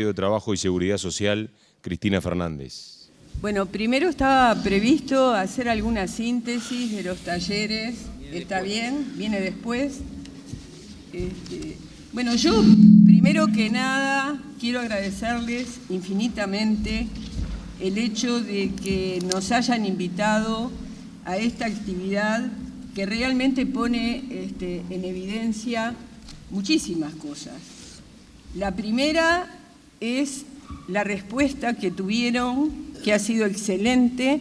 de Trabajo y Seguridad Social, Cristina Fernández. Bueno, primero estaba previsto hacer alguna síntesis de los talleres. ¿Está bien? ¿Viene después? Bueno, yo primero que nada quiero agradecerles infinitamente el hecho de que nos hayan invitado a esta actividad que realmente pone en evidencia muchísimas cosas. La primera es la respuesta que tuvieron, que ha sido excelente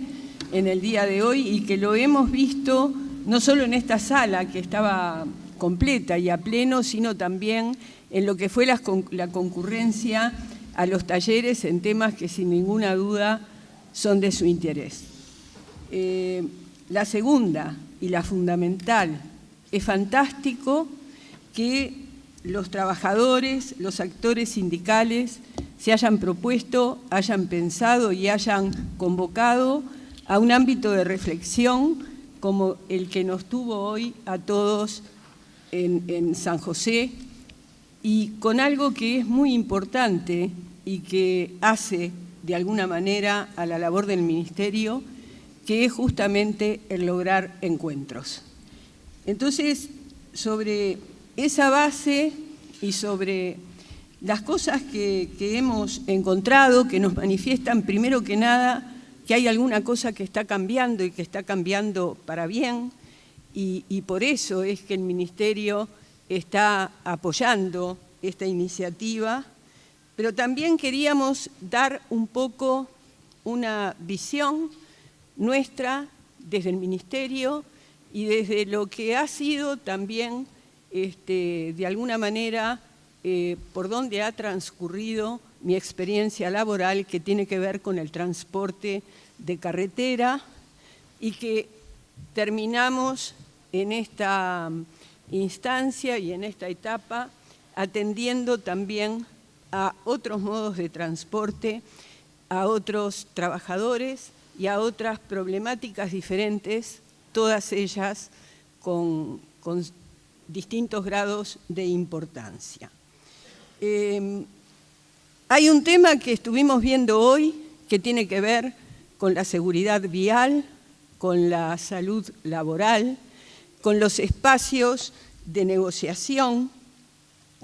en el día de hoy y que lo hemos visto no solo en esta sala que estaba completa y a pleno, sino también en lo que fue la concurrencia a los talleres en temas que sin ninguna duda son de su interés. La segunda y la fundamental, es fantástico que los trabajadores, los actores sindicales se hayan propuesto, hayan pensado y hayan convocado a un ámbito de reflexión como el que nos tuvo hoy a todos en San José, y con algo que es muy importante y que hace de alguna manera a la labor del Ministerio, que es justamente el lograr encuentros. Entonces, sobre esa base y sobre las cosas que hemos encontrado, que nos manifiestan primero que nada que hay alguna cosa que está cambiando y que está cambiando para bien, y por eso es que el Ministerio está apoyando esta iniciativa, pero también queríamos dar un poco una visión nuestra desde el Ministerio y desde lo que ha sido también, de alguna manera, por donde ha transcurrido mi experiencia laboral, que tiene que ver con el transporte de carretera, y que terminamos en esta instancia y en esta etapa atendiendo también a otros modos de transporte, a otros trabajadores y a otras problemáticas diferentes, todas ellas con distintos grados de importancia. Hay un tema que estuvimos viendo hoy que tiene que ver con la seguridad vial, con la salud laboral, con los espacios de negociación,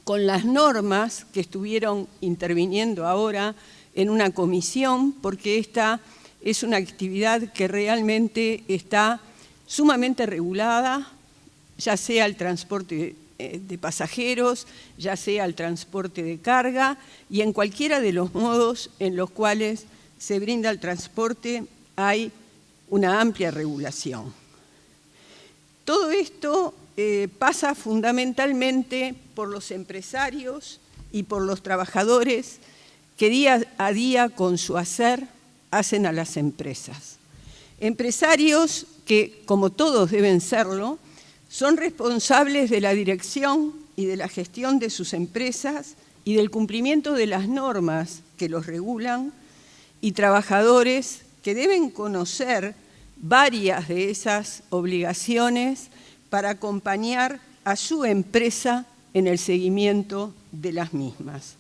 con las normas que estuvieron interviniendo ahora en una comisión, porque esta es una actividad que realmente está sumamente regulada, ya sea el transporte de pasajeros, ya sea el transporte de carga, y en cualquiera de los modos en los cuales se brinda el transporte hay una amplia regulación. Todo esto pasa fundamentalmente por los empresarios y por los trabajadores que día a día con su hacer hacen a las empresas. Empresarios que, como todos deben serlo, son responsables de la dirección y de la gestión de sus empresas y del cumplimiento de las normas que los regulan, y trabajadores que deben conocer varias de esas obligaciones para acompañar a su empresa en el seguimiento de las mismas.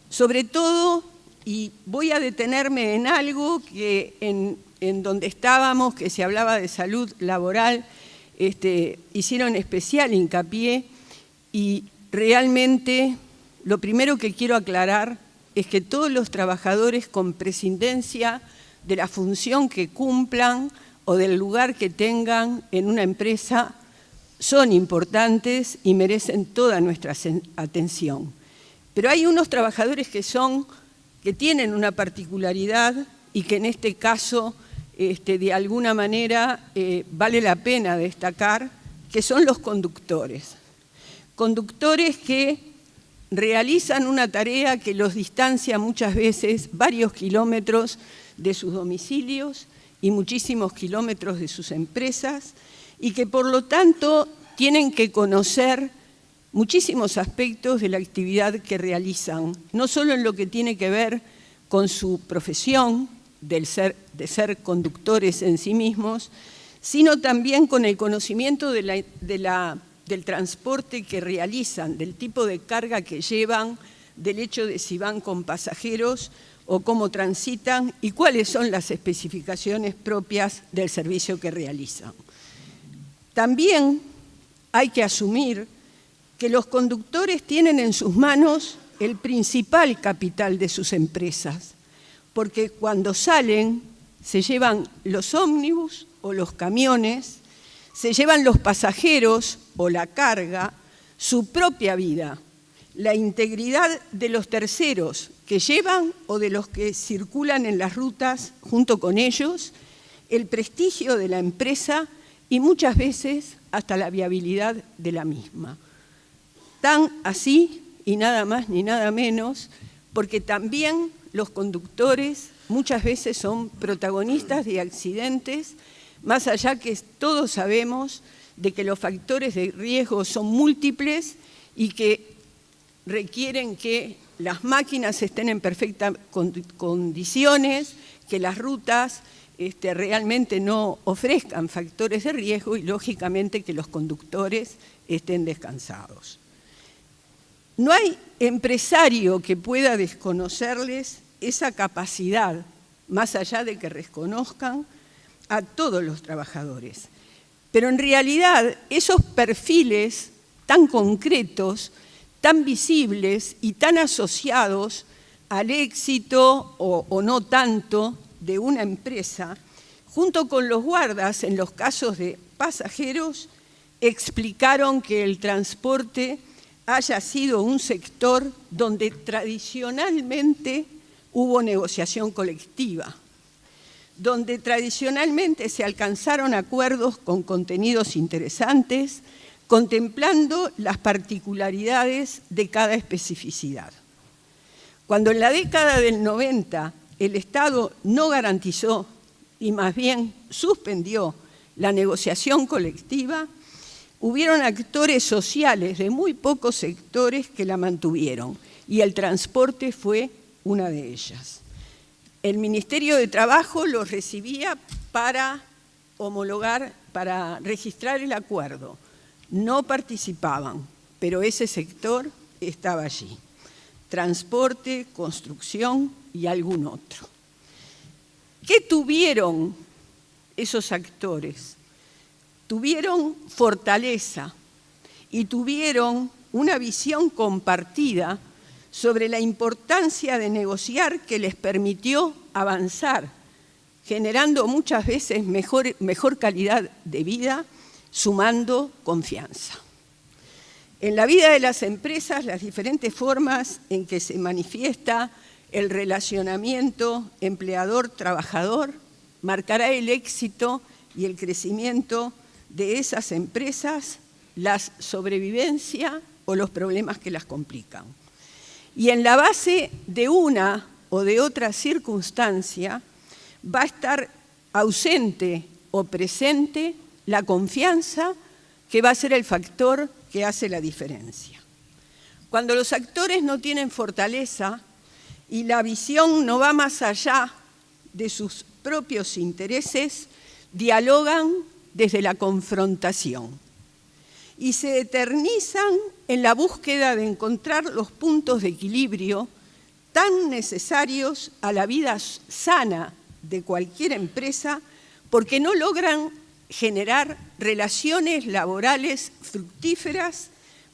Sobre todo, y voy a detenerme en algo que en donde estábamos, que se hablaba de salud laboral, hicieron especial hincapié, y realmente lo primero que quiero aclarar es que todos los trabajadores, con prescindencia de la función que cumplan o del lugar que tengan en una empresa, son importantes y merecen toda nuestra atención. Pero hay unos trabajadores que tienen una particularidad y que en este caso, de alguna manera, vale la pena destacar, que son los conductores. Conductores que realizan una tarea que los distancia muchas veces varios kilómetros de sus domicilios y muchísimos kilómetros de sus empresas, y que por lo tanto tienen que conocer muchísimos aspectos de la actividad que realizan, no solo en lo que tiene que ver con su profesión, de ser conductores en sí mismos, sino también con el conocimiento del transporte que realizan, del tipo de carga que llevan, del hecho de si van con pasajeros o cómo transitan y cuáles son las especificaciones propias del servicio que realizan. También hay que asumir que los conductores tienen en sus manos el principal capital de sus empresas, porque cuando salen se llevan los ómnibus o los camiones, se llevan los pasajeros o la carga, su propia vida, la integridad de los terceros que llevan o de los que circulan en las rutas junto con ellos, el prestigio de la empresa y muchas veces hasta la viabilidad de la misma. Tan así y nada más ni nada menos, porque también los conductores muchas veces son protagonistas de accidentes, más allá que todos sabemos de que los factores de riesgo son múltiples y que requieren que las máquinas estén en perfectas condiciones, que las rutas realmente no ofrezcan factores de riesgo y, lógicamente, que los conductores estén descansados. No hay empresario que pueda desconocerles esa capacidad, más allá de que reconozcan a todos los trabajadores. Pero en realidad esos perfiles tan concretos, tan visibles y tan asociados al éxito o no tanto de una empresa, junto con los guardas en los casos de pasajeros, explicaron que el transporte haya sido un sector donde tradicionalmente hubo negociación colectiva, donde tradicionalmente se alcanzaron acuerdos con contenidos interesantes, contemplando las particularidades de cada especificidad. Cuando en la década del 90 el Estado no garantizó y más bien suspendió la negociación colectiva, hubieron actores sociales de muy pocos sectores que la mantuvieron y el transporte fue una de ellas. El Ministerio de Trabajo los recibía para homologar, para registrar el acuerdo. No participaban, pero ese sector estaba allí. Transporte, construcción y algún otro. ¿Qué tuvieron esos actores? Tuvieron fortaleza y tuvieron una visión compartida sobre la importancia de negociar que les permitió avanzar, generando muchas veces mejor calidad de vida, sumando confianza. En la vida de las empresas, las diferentes formas en que se manifiesta el relacionamiento empleador-trabajador marcará el éxito y el crecimiento de esas empresas, la sobrevivencia o los problemas que las complican. Y en la base de una o de otra circunstancia va a estar ausente o presente la confianza, que va a ser el factor que hace la diferencia. Cuando los actores no tienen fortaleza y la visión no va más allá de sus propios intereses, dialogan desde la confrontación y se eternizan en la búsqueda de encontrar los puntos de equilibrio tan necesarios a la vida sana de cualquier empresa, porque no logran generar relaciones laborales fructíferas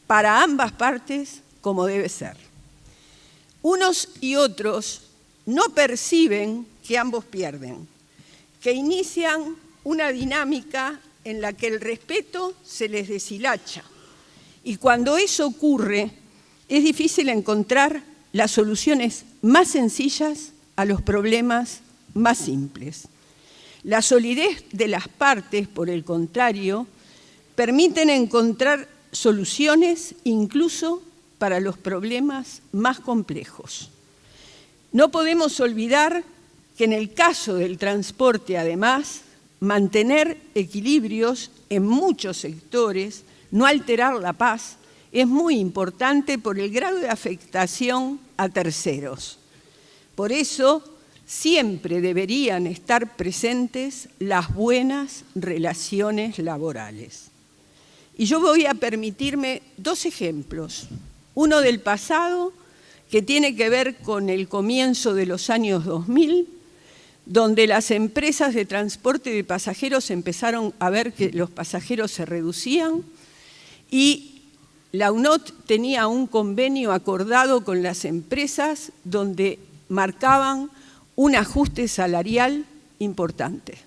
para ambas partes como debe ser. Unos y otros no perciben que ambos pierden, que inician una dinámica en la que el respeto se les deshilacha. Y cuando eso ocurre, es difícil encontrar las soluciones más sencillas a los problemas más simples. La solidez de las partes, por el contrario, permiten encontrar soluciones incluso para los problemas más complejos. No podemos olvidar que en el caso del transporte, además, mantener equilibrios en muchos sectores, no alterar la paz, es muy importante por el grado de afectación a terceros. Por eso, siempre deberían estar presentes las buenas relaciones laborales. Y yo voy a permitirme dos ejemplos, uno del pasado que tiene que ver con el comienzo de los años 2000, donde las empresas de transporte de pasajeros empezaron a ver que los pasajeros se reducían y la UNOT tenía un convenio acordado con las empresas donde marcaban un ajuste salarial importante.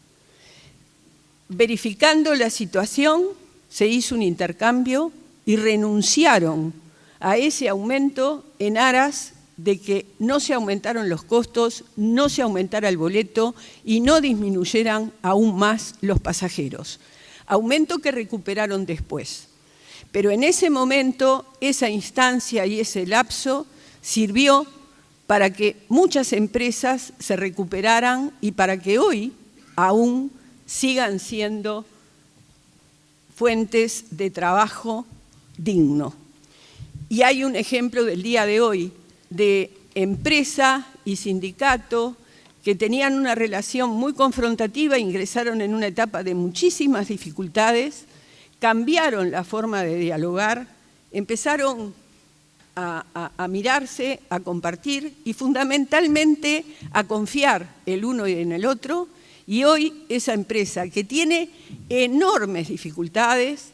Verificando la situación, se hizo un intercambio y renunciaron a ese aumento en aras de que no se aumentaron los costos, no se aumentara el boleto y no disminuyeran aún más los pasajeros. Aumento que recuperaron después. Pero en ese momento, esa instancia y ese lapso sirvió para que muchas empresas se recuperaran y para que hoy aún sigan siendo fuentes de trabajo digno. Y hay un ejemplo del día de hoy de empresa y sindicato que tenían una relación muy confrontativa, ingresaron en una etapa de muchísimas dificultades, cambiaron la forma de dialogar, empezaron a mirarse, a compartir y fundamentalmente a confiar el uno en el otro. Y hoy esa empresa, que tiene enormes dificultades,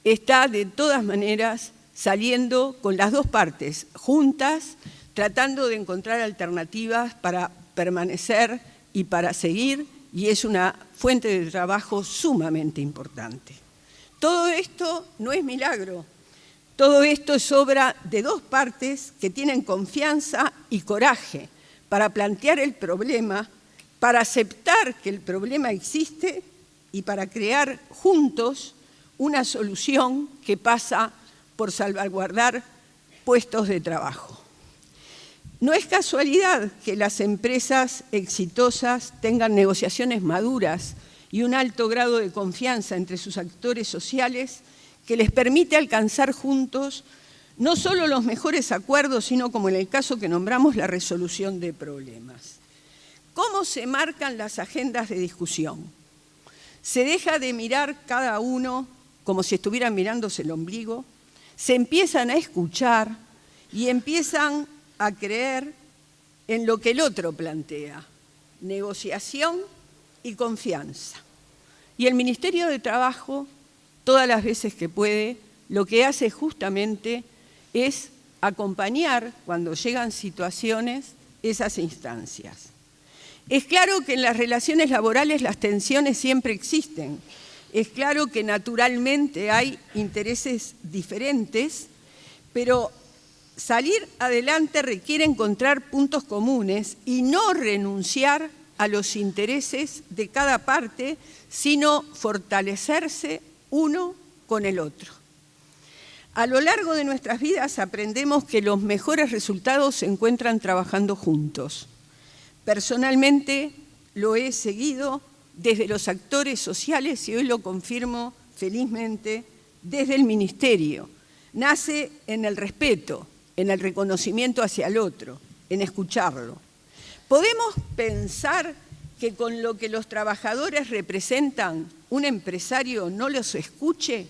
está de todas maneras saliendo con las dos partes juntas, tratando de encontrar alternativas para permanecer y para seguir, y es una fuente de trabajo sumamente importante. Todo esto no es milagro, todo esto es obra de dos partes que tienen confianza y coraje para plantear el problema, para aceptar que el problema existe y para crear juntos una solución que pasa por salvaguardar puestos de trabajo. No es casualidad que las empresas exitosas tengan negociaciones maduras y un alto grado de confianza entre sus actores sociales que les permite alcanzar juntos no solo los mejores acuerdos, sino, como en el caso que nombramos, la resolución de problemas. ¿Cómo se marcan las agendas de discusión? Se deja de mirar cada uno como si estuvieran mirándose el ombligo, se empiezan a escuchar y empiezan a creer en lo que el otro plantea, negociación y confianza. Y el Ministerio de Trabajo, todas las veces que puede, lo que hace justamente es acompañar, cuando llegan situaciones, esas instancias. Es claro que en las relaciones laborales las tensiones siempre existen. Es claro que naturalmente hay intereses diferentes, pero salir adelante requiere encontrar puntos comunes y no renunciar a los intereses de cada parte, sino fortalecerse uno con el otro. A lo largo de nuestras vidas aprendemos que los mejores resultados se encuentran trabajando juntos. Personalmente lo he seguido desde los actores sociales y hoy lo confirmo felizmente desde el Ministerio. Nace en el respeto, en el reconocimiento hacia el otro, en escucharlo. ¿Podemos pensar que con lo que los trabajadores representan, un empresario no los escuche?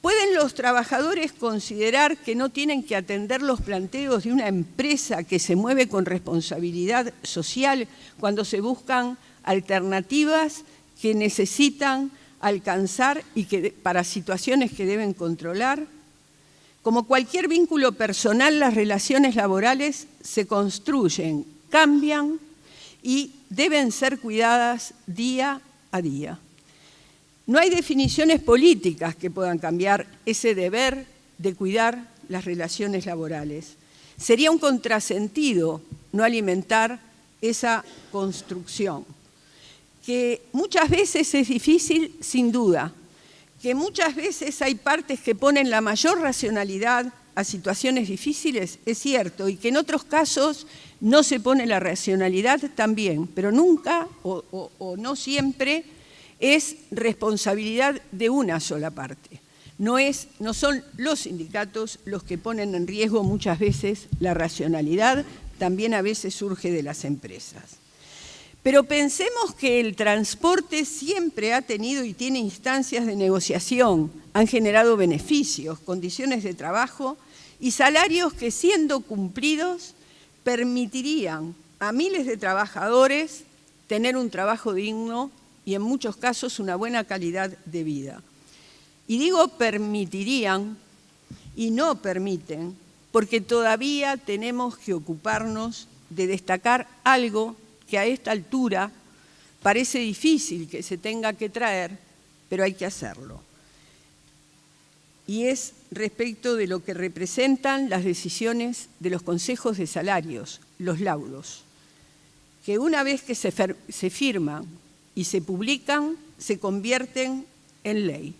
¿Pueden los trabajadores considerar que no tienen que atender los planteos de una empresa que se mueve con responsabilidad social cuando se buscan alternativas que necesitan alcanzar y que para situaciones que deben controlar? Como cualquier vínculo personal, las relaciones laborales se construyen, cambian y deben ser cuidadas día a día. No hay definiciones políticas que puedan cambiar ese deber de cuidar las relaciones laborales. Sería un contrasentido no alimentar esa construcción, que muchas veces es difícil, sin duda, que muchas veces hay partes que ponen la mayor racionalidad a situaciones difíciles, es cierto, y que en otros casos no se pone la racionalidad también, pero nunca o no siempre es responsabilidad de una sola parte. No son los sindicatos los que ponen en riesgo muchas veces la racionalidad, también a veces surge de las empresas. Pero pensemos que el transporte siempre ha tenido y tiene instancias de negociación, han generado beneficios, condiciones de trabajo y salarios que, siendo cumplidos, permitirían a miles de trabajadores tener un trabajo digno y en muchos casos una buena calidad de vida. Y digo permitirían y no permiten, porque todavía tenemos que ocuparnos de destacar algo que a esta altura parece difícil que se tenga que traer, pero hay que hacerlo. Y es respecto de lo que representan las decisiones de los consejos de salarios, los laudos, que una vez que se firman y se publican, se convierten en ley.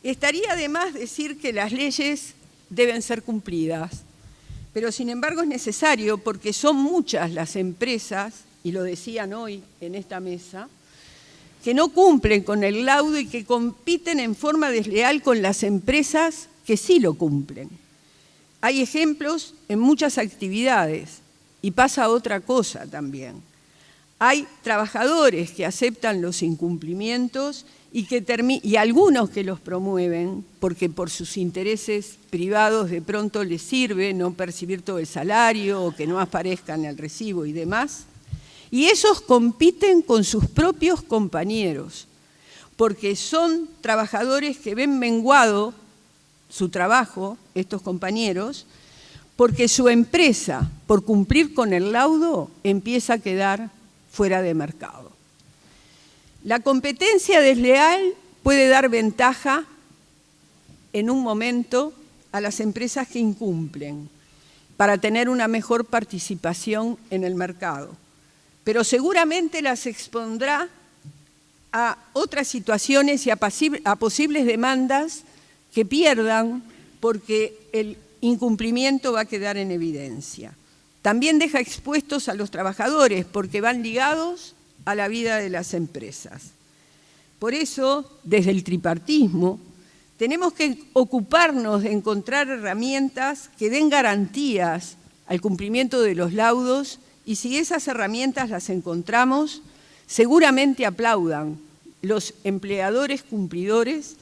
Estaría de más decir que las leyes deben ser cumplidas, pero sin embargo es necesario porque son muchas las empresas, y lo decían hoy en esta mesa, que no cumplen con el laudo y que compiten en forma desleal con las empresas que sí lo cumplen. Hay ejemplos en muchas actividades y pasa otra cosa también. Hay trabajadores que aceptan los incumplimientos y algunos que los promueven porque por sus intereses privados de pronto les sirve no percibir todo el salario o que no aparezca en el recibo y demás. Y esos compiten con sus propios compañeros, porque son trabajadores que ven menguado su trabajo, estos compañeros, porque su empresa, por cumplir con el laudo, empieza a quedar fuera de mercado. La competencia desleal puede dar ventaja en un momento a las empresas que incumplen para tener una mejor participación en el mercado, pero seguramente las expondrá a otras situaciones y a posibles demandas que pierdan porque el incumplimiento va a quedar en evidencia. También deja expuestos a los trabajadores porque van ligados a la vida de las empresas. Por eso, desde el tripartismo, tenemos que ocuparnos de encontrar herramientas que den garantías al cumplimiento de los laudos y si esas herramientas las encontramos, seguramente aplaudan los empleadores cumplidores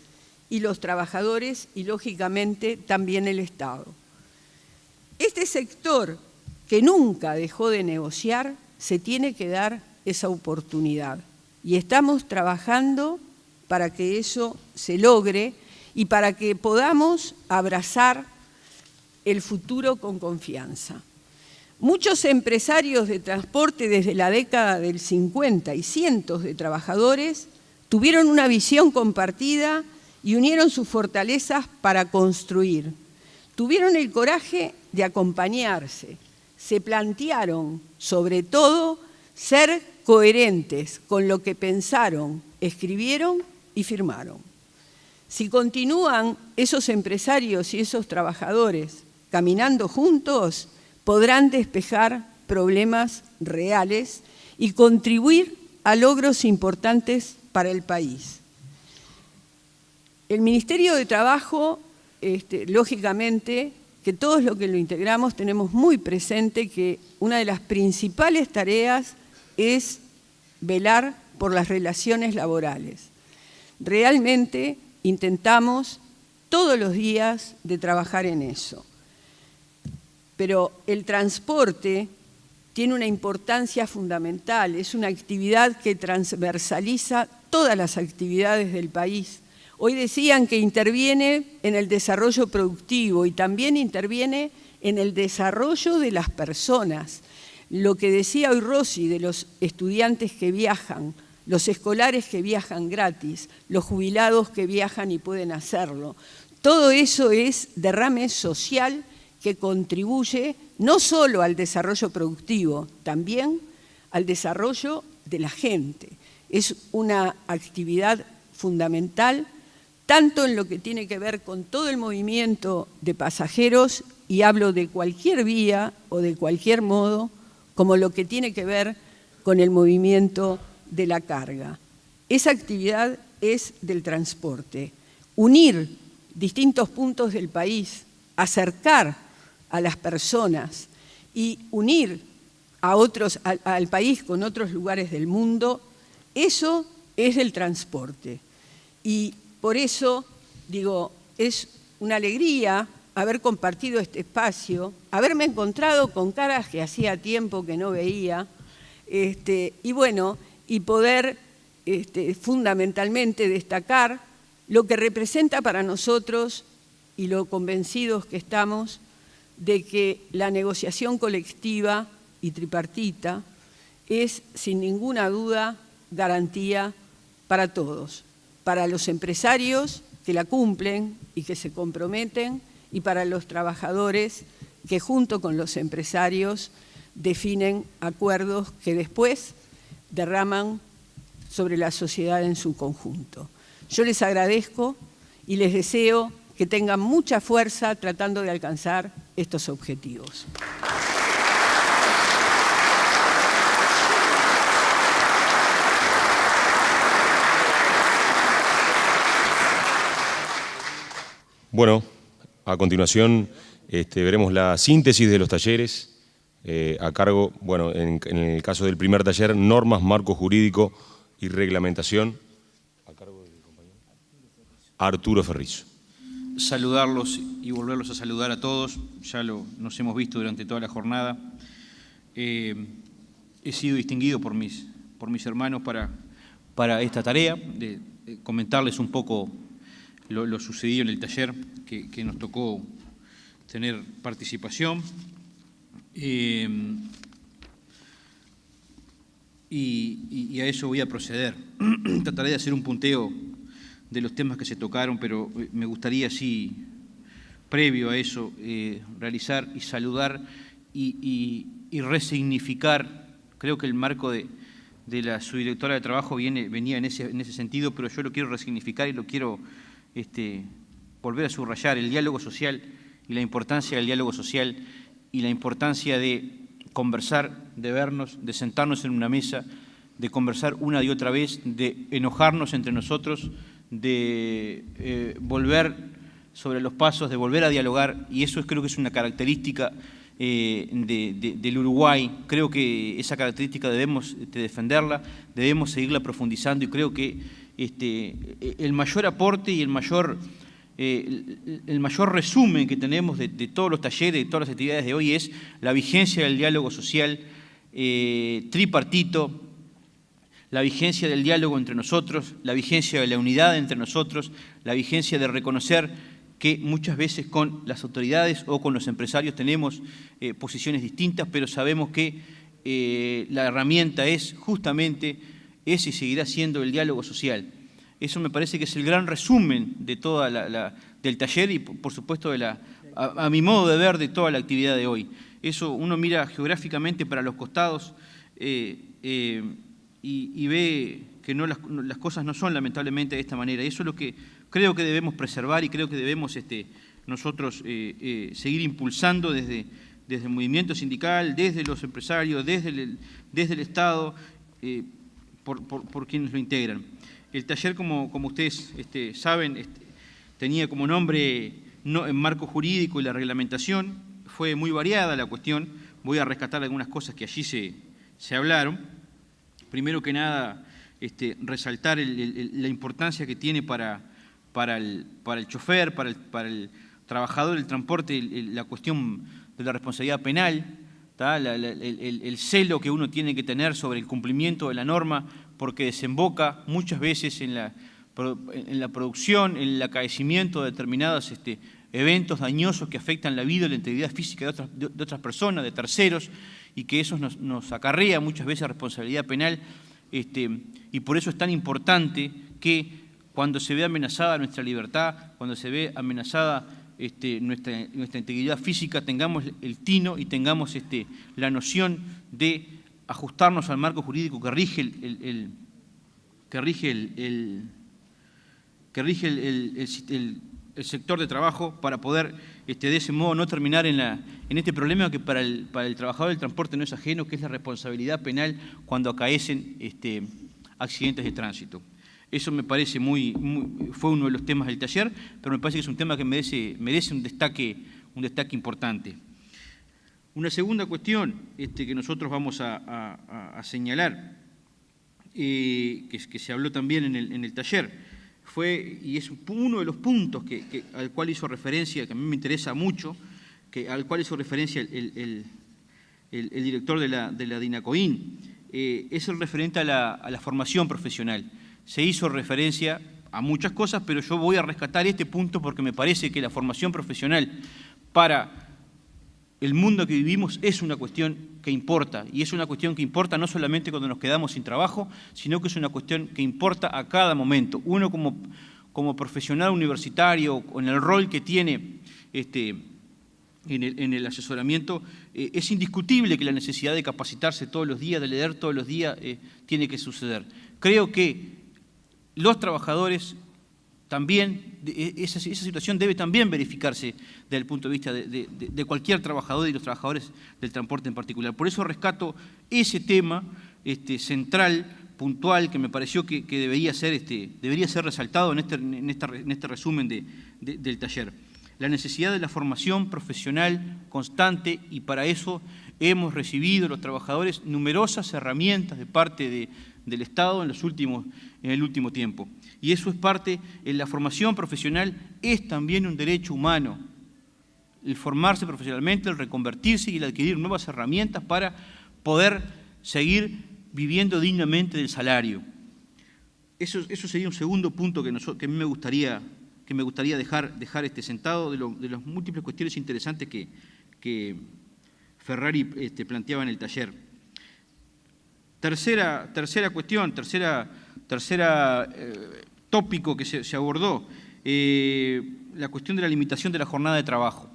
y los trabajadores y, lógicamente, también el Estado. Este sector que nunca dejó de negociar, se tiene que dar esa oportunidad. Y estamos trabajando para que eso se logre y para que podamos abrazar el futuro con confianza. Muchos empresarios de transporte desde la década del 50 y cientos de trabajadores tuvieron una visión compartida y unieron sus fortalezas para construir. Tuvieron el coraje de acompañarse, se plantearon, sobre todo, ser coherentes con lo que pensaron, escribieron y firmaron. Si continúan esos empresarios y esos trabajadores caminando juntos, podrán despejar problemas reales y contribuir a logros importantes para el país. El Ministerio de Trabajo, lógicamente, que todos los que lo integramos tenemos muy presente que una de las principales tareas es velar por las relaciones laborales. Realmente intentamos todos los días de trabajar en eso. Pero el transporte tiene una importancia fundamental, es una actividad que transversaliza todas las actividades del país. Hoy decían que interviene en el desarrollo productivo y también interviene en el desarrollo de las personas. Lo que decía hoy Rosy de los estudiantes que viajan, los escolares que viajan gratis, los jubilados que viajan y pueden hacerlo. Todo eso es derrame social que contribuye no solo al desarrollo productivo, también al desarrollo de la gente. Es una actividad fundamental, tanto en lo que tiene que ver con todo el movimiento de pasajeros, y hablo de cualquier vía o de cualquier modo, como lo que tiene que ver con el movimiento de la carga. Esa actividad es del transporte. Unir distintos puntos del país, acercar a las personas y unir al país con otros lugares del mundo, eso es el transporte. Y por eso, digo, es una alegría haber compartido este espacio, haberme encontrado con caras que hacía tiempo que no veía, y bueno, y poder fundamentalmente destacar lo que representa para nosotros y lo convencidos que estamos de que la negociación colectiva y tripartita es, sin ninguna duda, garantía para todos, para los empresarios que la cumplen y que se comprometen, y para los trabajadores que junto con los empresarios definen acuerdos que después derraman sobre la sociedad en su conjunto. Yo les agradezco y les deseo que tengan mucha fuerza tratando de alcanzar estos objetivos. Bueno, a continuación veremos la síntesis de los talleres a cargo, bueno, en el caso del primer taller, normas, marco jurídico y reglamentación, a cargo del compañero Arturo Ferrizo. Saludarlos y volverlos a saludar a todos, ya nos hemos visto durante toda la jornada. He sido distinguido por mis hermanos para esta tarea, de comentarles un poco lo sucedido en el taller que nos tocó tener participación. Y a eso voy a proceder. Trataré de hacer un punteo de los temas que se tocaron, pero me gustaría, sí, previo a eso, realizar y saludar y resignificar. Creo que el marco de la subdirectora de trabajo venía en ese sentido, pero yo lo quiero resignificar y lo quiero volver a subrayar: el diálogo social y la importancia del diálogo social y la importancia de conversar, de vernos, de sentarnos en una mesa, de conversar una y otra vez, de enojarnos entre nosotros, de volver sobre los pasos, de volver a dialogar, y eso creo que es una característica del Uruguay. Creo que esa característica debemos defenderla, debemos seguirla profundizando, y creo que el mayor aporte y el mayor resumen que tenemos de todos los talleres, de todas las actividades de hoy, es la vigencia del diálogo social tripartito, la vigencia del diálogo entre nosotros, la vigencia de la unidad entre nosotros, la vigencia de reconocer que muchas veces con las autoridades o con los empresarios tenemos posiciones distintas, pero sabemos que la herramienta es justamente ese y seguirá siendo el diálogo social. Eso me parece que es el gran resumen de toda del taller y, por supuesto, a mi modo de ver, de toda la actividad de hoy. Eso uno mira geográficamente para los costados y ve que las cosas no son lamentablemente de esta manera. Y eso es lo que creo que debemos preservar y creo que debemos nosotros seguir impulsando desde el movimiento sindical, desde los empresarios, desde el Estado, por quienes lo integran. El taller, como ustedes saben, tenía como nombre el marco jurídico y la reglamentación. Fue muy variada la cuestión. Voy a rescatar algunas cosas que allí se hablaron. Primero que nada, resaltar la importancia que tiene para el chofer, para el trabajador del transporte, la cuestión de la responsabilidad penal, el celo que uno tiene que tener sobre el cumplimiento de la norma, porque desemboca muchas veces en la producción, en el acaecimiento de determinados eventos dañosos que afectan la vida y la integridad física de otras personas, de terceros, y que eso nos acarrea muchas veces responsabilidad penal, y por eso es tan importante que cuando se ve amenazada nuestra libertad, cuando se ve amenazada nuestra integridad física, tengamos el tino y tengamos la noción de ajustarnos al marco jurídico que rige el sector de trabajo, para poder de ese modo no terminar en este problema que para el trabajador del transporte no es ajeno, que es la responsabilidad penal cuando acaecen accidentes de tránsito. Eso me parece fue uno de los temas del taller, pero me parece que es un tema que merece un destaque importante. Una segunda cuestión que nosotros vamos a señalar, que se habló también en el taller, fue, y es uno de los puntos al cual hizo referencia, que a mí me interesa mucho, al cual hizo referencia el director de la DINACOIN, es el referente a la formación profesional. Se hizo referencia a muchas cosas, pero yo voy a rescatar este punto porque me parece que la formación profesional para el mundo que vivimos es una cuestión que importa, y es una cuestión que importa no solamente cuando nos quedamos sin trabajo, sino que es una cuestión que importa a cada momento. Uno como profesional universitario, en el rol que tiene en el asesoramiento, es indiscutible que la necesidad de capacitarse todos los días, de leer todos los días, tiene que suceder. Creo que los trabajadores también, esa situación debe también verificarse desde el punto de vista de cualquier trabajador y los trabajadores del transporte en particular. Por eso rescato ese tema central, puntual, que me pareció que debería ser resaltado en este resumen del taller. La necesidad de la formación profesional constante, y para eso hemos recibido los trabajadores numerosas herramientas de parte del Estado en el último tiempo. Y eso es parte, la formación profesional es también un derecho humano. El formarse profesionalmente, el reconvertirse y el adquirir nuevas herramientas para poder seguir viviendo dignamente del salario. Eso sería un segundo punto que a mí me gustaría dejar sentado de las múltiples cuestiones interesantes que Ferrari planteaba en el taller. Tercera cuestión, tópico que se abordó, la cuestión de la limitación de la jornada de trabajo.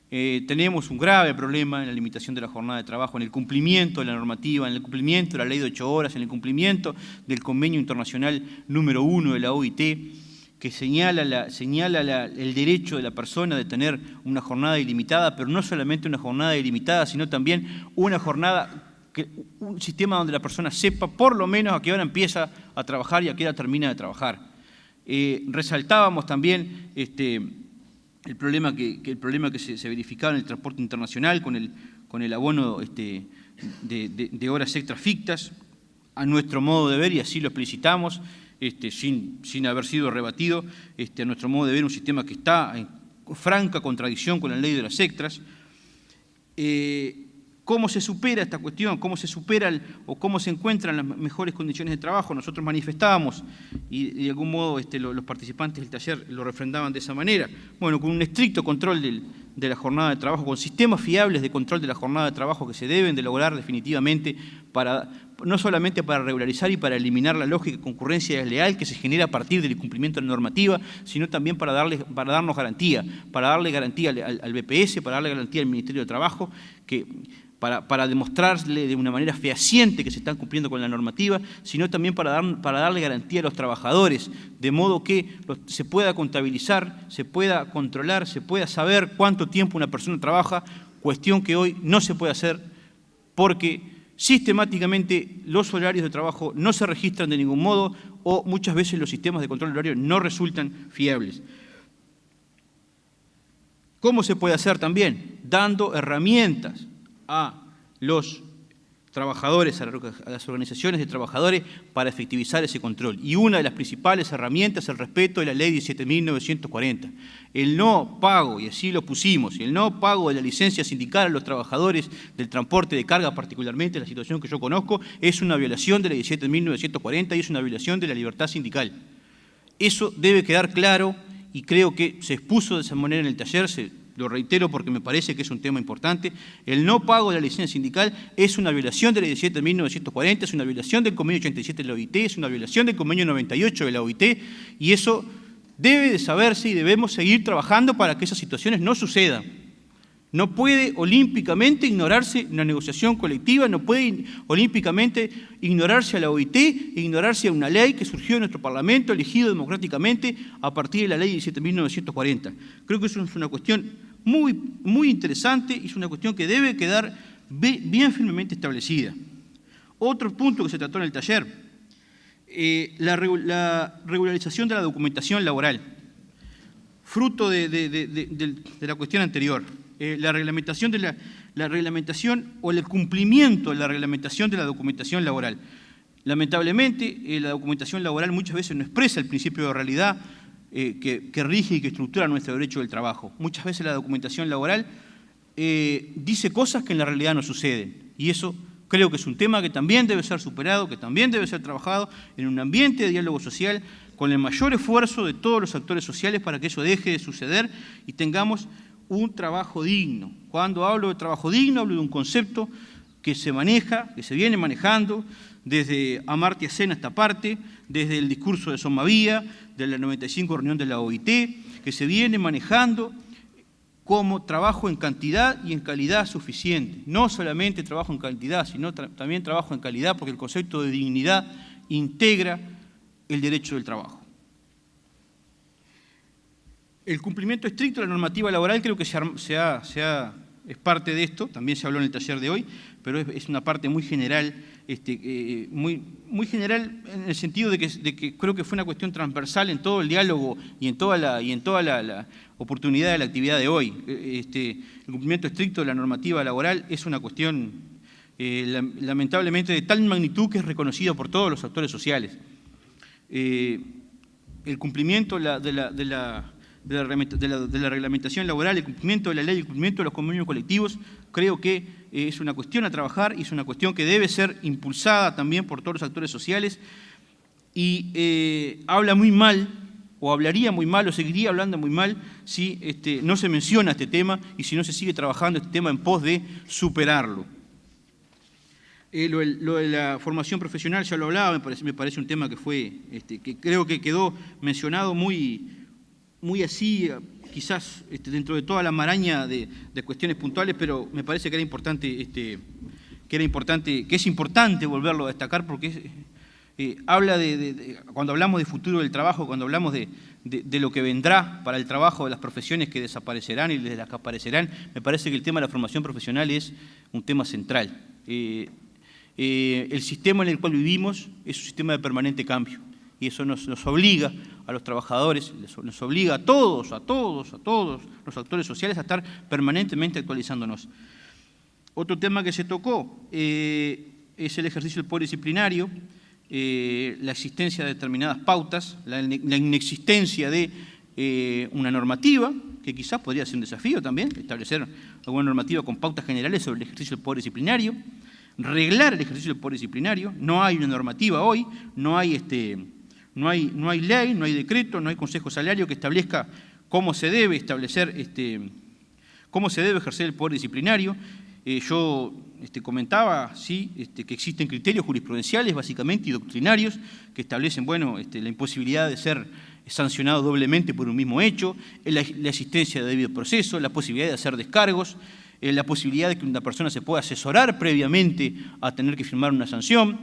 Tenemos un grave problema en la limitación de la jornada de trabajo, en el cumplimiento de la normativa, en el cumplimiento de la ley de 8 horas, en el cumplimiento del convenio internacional número 1 de la OIT, que señala el derecho de la persona de tener una jornada ilimitada, pero no solamente una jornada ilimitada, sino también una jornada, un sistema donde la persona sepa por lo menos a qué hora empieza a trabajar y a qué hora termina de trabajar. Resaltábamos también el problema que se verificaba en el transporte internacional con el abono de horas extras fictas, a nuestro modo de ver, y así lo explicitamos, sin haber sido rebatido, a nuestro modo de ver, un sistema que está en franca contradicción con la ley de las extras. ¿Cómo se supera esta cuestión? ¿Cómo se supera o cómo se encuentran las mejores condiciones de trabajo? Nosotros manifestábamos, y de algún modo los participantes del taller lo refrendaban de esa manera, bueno, con un estricto control de la jornada de trabajo, con sistemas fiables de control de la jornada de trabajo que se deben de lograr definitivamente, no solamente para regularizar y para eliminar la lógica de concurrencia desleal que se genera a partir del incumplimiento de la normativa, sino también para darnos garantía, para darle garantía al BPS, para darle garantía al Ministerio de Trabajo, para demostrarle de una manera fehaciente que se están cumpliendo con la normativa, sino también para darle garantía a los trabajadores, de modo que se pueda contabilizar, se pueda controlar, se pueda saber cuánto tiempo una persona trabaja, cuestión que hoy no se puede hacer porque sistemáticamente los horarios de trabajo no se registran de ningún modo o muchas veces los sistemas de control horario no resultan fiables. ¿Cómo se puede hacer también? Dando herramientas a los trabajadores, a las organizaciones de trabajadores para efectivizar ese control. Y una de las principales herramientas es el respeto de la ley 17.940. El no pago, y así lo pusimos, el no pago de la licencia sindical a los trabajadores del transporte de carga, particularmente la situación que yo conozco, es una violación de la 17.940 y es una violación de la libertad sindical. Eso debe quedar claro y creo que se expuso de esa manera en el taller, lo reitero porque me parece que es un tema importante. El no pago de la licencia sindical es una violación de la 17.940, es una violación del convenio 87 de la OIT, es una violación del convenio 98 de la OIT, y eso debe de saberse y debemos seguir trabajando para que esas situaciones no sucedan. No puede olímpicamente ignorarse una negociación colectiva, no puede olímpicamente ignorarse a la OIT, ignorarse a una ley que surgió en nuestro Parlamento, elegido democráticamente a partir de la ley 17.940. Creo que eso es una cuestión muy interesante y es una cuestión que debe quedar bien firmemente establecida. Otro punto que se trató en el taller, la regularización de la documentación laboral, fruto de la cuestión anterior. La reglamentación o el cumplimiento de la reglamentación de la documentación laboral. Lamentablemente, la documentación laboral muchas veces no expresa el principio de realidad que rige y que estructura nuestro derecho del trabajo. Muchas veces la documentación laboral dice cosas que en la realidad no suceden, y eso creo que es un tema que también debe ser superado, que también debe ser trabajado en un ambiente de diálogo social con el mayor esfuerzo de todos los actores sociales para que eso deje de suceder y tengamos un trabajo digno. Cuando hablo de trabajo digno, hablo de un concepto que se maneja, que se viene manejando desde Amartya Sen a esta parte, desde el discurso de Somavía, de la 95 reunión de la OIT, que se viene manejando como trabajo en cantidad y en calidad suficiente. No solamente trabajo en cantidad, sino también trabajo en calidad, porque el concepto de dignidad integra el derecho del trabajo. El cumplimiento estricto de la normativa laboral creo que es parte de esto, también se habló en el taller de hoy, pero es una parte muy general, muy general en el sentido de que creo que fue una cuestión transversal en todo el diálogo y en toda la oportunidad de la actividad de hoy. El cumplimiento estricto de la normativa laboral es una cuestión lamentablemente de tal magnitud que es reconocido por todos los actores sociales. El cumplimiento de la reglamentación laboral, el cumplimiento de la ley, el cumplimiento de los convenios colectivos, creo que es una cuestión a trabajar y es una cuestión que debe ser impulsada también por todos los actores sociales y habla muy mal, o hablaría muy mal, o seguiría hablando muy mal si no se menciona este tema y si no se sigue trabajando este tema en pos de superarlo. Lo de la formación profesional ya lo hablaba, me parece un tema que que creo que quedó mencionado muy así, quizás dentro de toda la maraña de cuestiones puntuales, pero me parece que era importante, que es importante volverlo a destacar porque habla cuando hablamos de futuro del trabajo, cuando hablamos de lo que vendrá para el trabajo, de las profesiones que desaparecerán y de las que aparecerán, me parece que el tema de la formación profesional es un tema central. El sistema en el cual vivimos es un sistema de permanente cambio y eso nos obliga a los trabajadores, nos obliga a todos los actores sociales a estar permanentemente actualizándonos. Otro tema que se tocó es el ejercicio del poder disciplinario, la existencia de determinadas pautas, la inexistencia de una normativa, que quizás podría ser un desafío también, establecer alguna normativa con pautas generales sobre el ejercicio del poder disciplinario, reglar el ejercicio del poder disciplinario. No hay una normativa hoy, no hay ley, no hay decreto, no hay consejo salario que establezca cómo se debe establecer, cómo se debe ejercer el poder disciplinario. Yo comentaba, sí, que existen criterios jurisprudenciales básicamente y doctrinarios que establecen, bueno, la imposibilidad de ser sancionado doblemente por un mismo hecho, la existencia de debido proceso, la posibilidad de hacer descargos, la posibilidad de que una persona se pueda asesorar previamente a tener que firmar una sanción,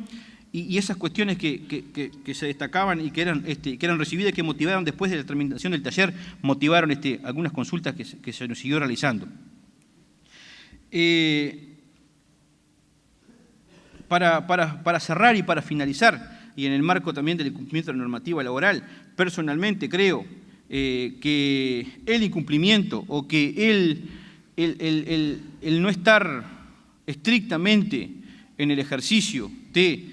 y esas cuestiones que se destacaban y que eran recibidas y que motivaron después de la terminación del taller, motivaron algunas consultas que se nos siguió realizando. Para cerrar y para finalizar, y en el marco también del incumplimiento de la normativa laboral, personalmente creo que el incumplimiento o que el no estar estrictamente en el ejercicio de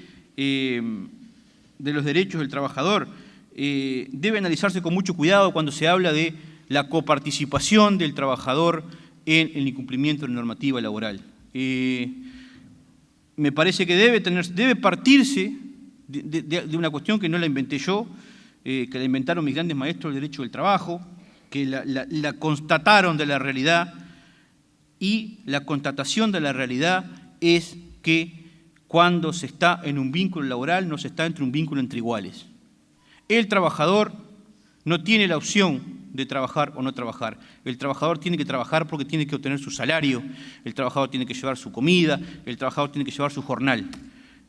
los derechos del trabajador debe analizarse con mucho cuidado cuando se habla de la coparticipación del trabajador en el incumplimiento de la normativa laboral. Me parece que debe partirse de una cuestión que no la inventé yo, que la inventaron mis grandes maestros del derecho del trabajo, que la constataron de la realidad, y la constatación de la realidad es que cuando se está en un vínculo laboral no se está entre un vínculo entre iguales. El trabajador no tiene la opción de trabajar o no trabajar. El trabajador tiene que trabajar porque tiene que obtener su salario, el trabajador tiene que llevar su comida, el trabajador tiene que llevar su jornal.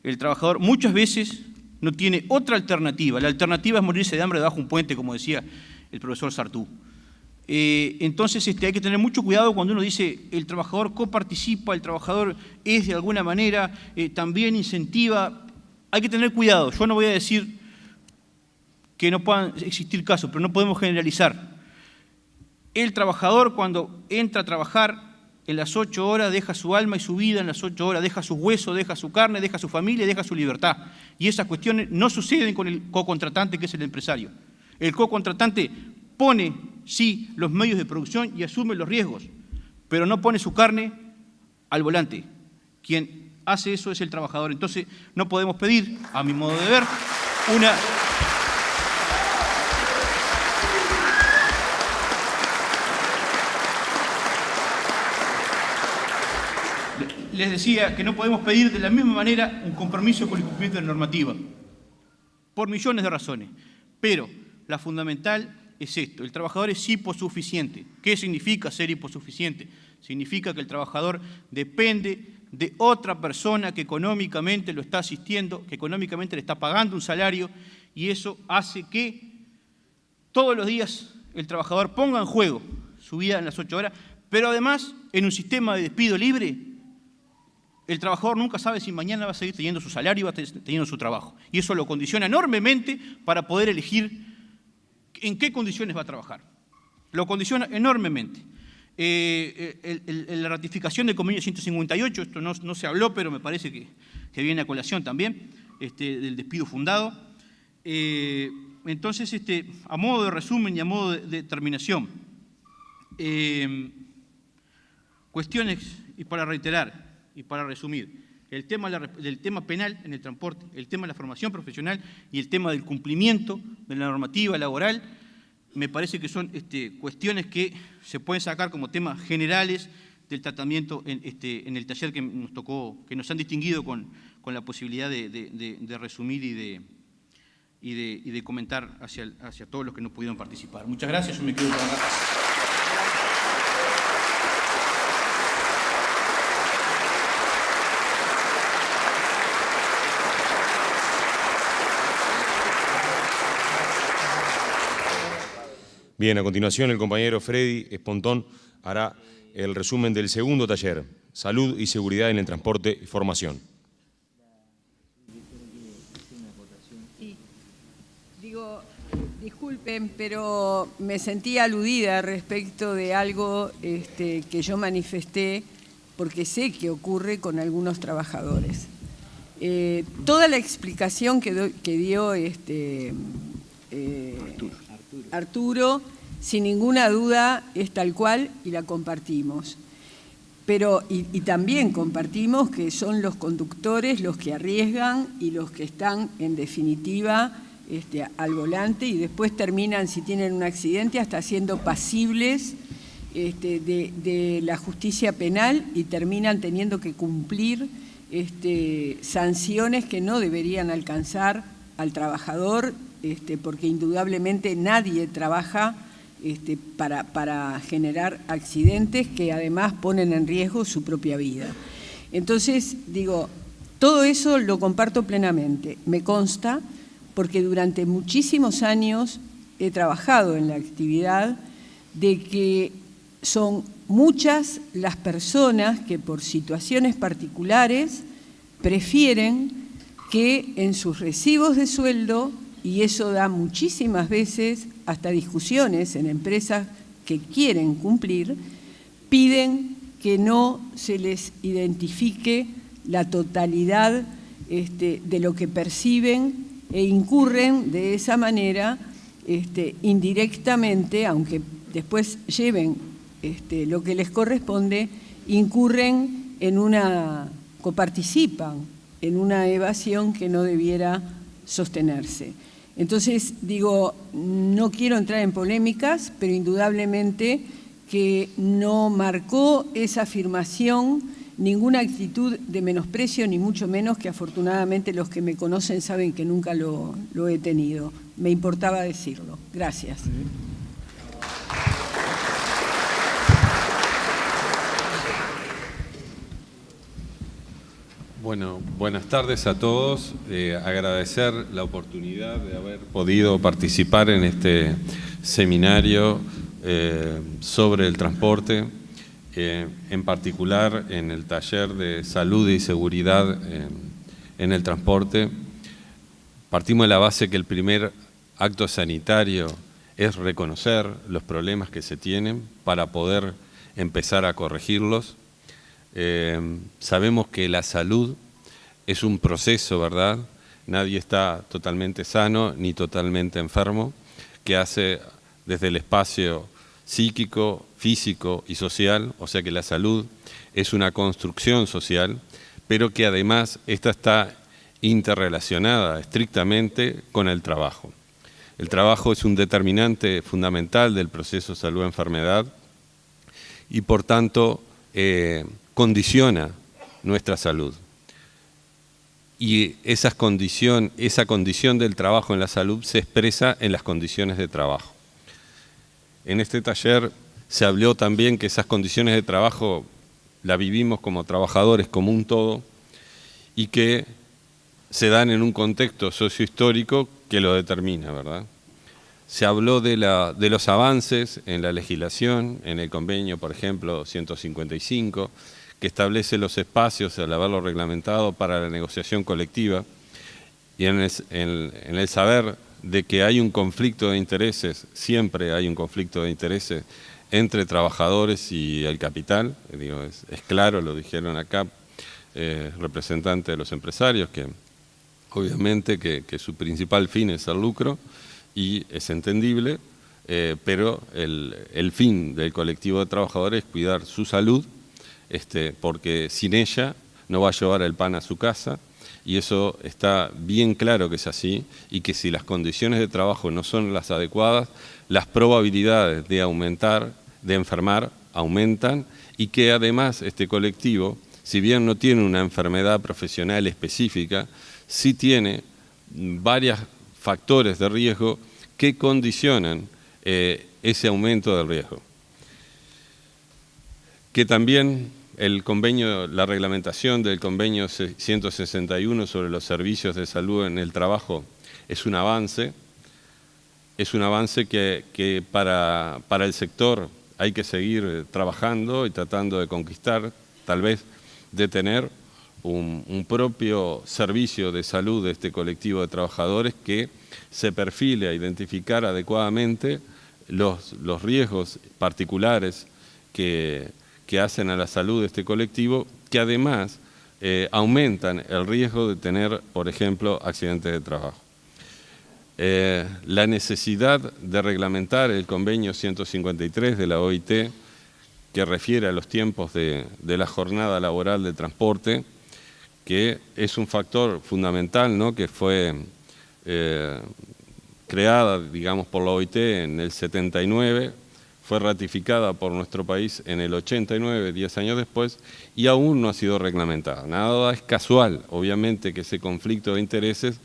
El trabajador muchas veces no tiene otra alternativa. La alternativa es morirse de hambre debajo de un puente, como decía el profesor Sartú. Entonces hay que tener mucho cuidado cuando uno dice el trabajador coparticipa, el trabajador es de alguna manera, también incentiva. Hay que tener cuidado. Yo no voy a decir que no puedan existir casos, pero no podemos generalizar. El trabajador cuando entra a trabajar en las 8 horas deja su alma y su vida, en las 8 horas deja sus huesos, deja su carne, deja su familia, deja su libertad. Y esas cuestiones no suceden con el co-contratante, que es el empresario. El co-contratante pone, sí, los medios de producción y asume los riesgos, pero no pone su carne al volante. Quien hace eso es el trabajador. Entonces, no podemos pedir, a mi modo de ver, una... Les decía que no podemos pedir de la misma manera un compromiso con el cumplimiento de la normativa, por millones de razones. Pero la fundamental es esto: el trabajador es hiposuficiente. ¿Qué significa ser hiposuficiente? Significa que el trabajador depende de otra persona que económicamente lo está asistiendo, que económicamente le está pagando un salario, y eso hace que todos los días el trabajador ponga en juego su vida en las 8 horas, pero además, en un sistema de despido libre, el trabajador nunca sabe si mañana va a seguir teniendo su salario y va a seguir teniendo su trabajo. Y eso lo condiciona enormemente para poder elegir en qué condiciones va a trabajar. Lo condiciona enormemente. La ratificación del convenio 158, esto no se habló, pero me parece que viene a colación también, del despido fundado. Entonces, a modo de resumen y a modo de terminación, cuestiones, y para reiterar, y para resumir, el tema penal en el transporte, el tema de la formación profesional y el tema del cumplimiento de la normativa laboral, me parece que son cuestiones que se pueden sacar como temas generales del tratamiento en el taller que nos tocó, que nos han distinguido con la posibilidad de resumir y de comentar hacia todos los que no pudieron participar. Muchas gracias, yo me quedo con la gracia. Bien, a continuación el compañero Freddy Espontón hará el resumen del segundo taller, Salud y Seguridad en el Transporte y Formación. Sí. Digo, disculpen, pero me sentí aludida respecto de algo que yo manifesté, porque sé que ocurre con algunos trabajadores. Toda la explicación que dio Arturo, sin ninguna duda, es tal cual y la compartimos. Pero, y también compartimos que son los conductores los que arriesgan y los que están, en definitiva, al volante, y después terminan, si tienen un accidente, hasta siendo pasibles de la justicia penal y terminan teniendo que cumplir sanciones que no deberían alcanzar al trabajador, porque indudablemente nadie trabaja para generar accidentes que además ponen en riesgo su propia vida. Entonces, digo, todo eso lo comparto plenamente. Me consta porque durante muchísimos años he trabajado en la actividad de que son muchas las personas que por situaciones particulares prefieren que en sus recibos de sueldo, y eso da muchísimas veces hasta discusiones en empresas que quieren cumplir, piden que no se les identifique la totalidad de lo que perciben e incurren de esa manera indirectamente, aunque después lleven lo que les corresponde, incurren en coparticipan en una evasión que no debiera sostenerse. Entonces, digo, no quiero entrar en polémicas, pero indudablemente que no marcó esa afirmación ninguna actitud de menosprecio, ni mucho menos, que afortunadamente los que me conocen saben que nunca lo he tenido. Me importaba decirlo. Gracias. Bueno, buenas tardes a todos. Agradecer la oportunidad de haber podido participar en este seminario sobre el transporte, en particular en el taller de salud y seguridad en el transporte. Partimos de la base que el primer acto sanitario es reconocer los problemas que se tienen para poder empezar a corregirlos. Sabemos que la salud es un proceso, ¿verdad? Nadie está totalmente sano ni totalmente enfermo, que hace desde el espacio psíquico, físico y social, o sea que la salud es una construcción social, pero que además esta está interrelacionada estrictamente con el trabajo. El trabajo es un determinante fundamental del proceso salud-enfermedad y por tanto condiciona nuestra salud. Y esa condición del trabajo en la salud se expresa en las condiciones de trabajo. En este taller se habló también que esas condiciones de trabajo la vivimos como trabajadores, como un todo, y que se dan en un contexto sociohistórico que lo determina, ¿verdad? Se habló de los avances en la legislación, en el convenio, por ejemplo, 155, que establece los espacios, al haberlo reglamentado, para la negociación colectiva, y en el saber de que hay un conflicto de intereses, siempre hay un conflicto de intereses entre trabajadores y el capital, digo, es claro, lo dijeron acá representantes de los empresarios, que obviamente que su principal fin es el lucro, y es entendible, pero el fin del colectivo de trabajadores es cuidar su salud, porque sin ella no va a llevar el pan a su casa, y eso está bien claro que es así, y que si las condiciones de trabajo no son las adecuadas, las probabilidades de enfermar aumentan, y que además este colectivo, si bien no tiene una enfermedad profesional específica, sí tiene varios factores de riesgo que condicionan ese aumento del riesgo. Que también la reglamentación del convenio 161 sobre los servicios de salud en el trabajo es un avance que para el sector hay que seguir trabajando y tratando de conquistar, tal vez de tener un propio servicio de salud de este colectivo de trabajadores que se perfile a identificar adecuadamente los riesgos particulares que hacen a la salud de este colectivo, que además aumentan el riesgo de tener, por ejemplo, accidentes de trabajo. La necesidad de reglamentar el convenio 153 de la OIT, que refiere a los tiempos de la jornada laboral de transporte, que es un factor fundamental, ¿no?, que fue creada, digamos, por la OIT en el 79, fue ratificada por nuestro país en el 89, 10 años después, y aún no ha sido reglamentada. Nada es casual, obviamente que ese conflicto de intereses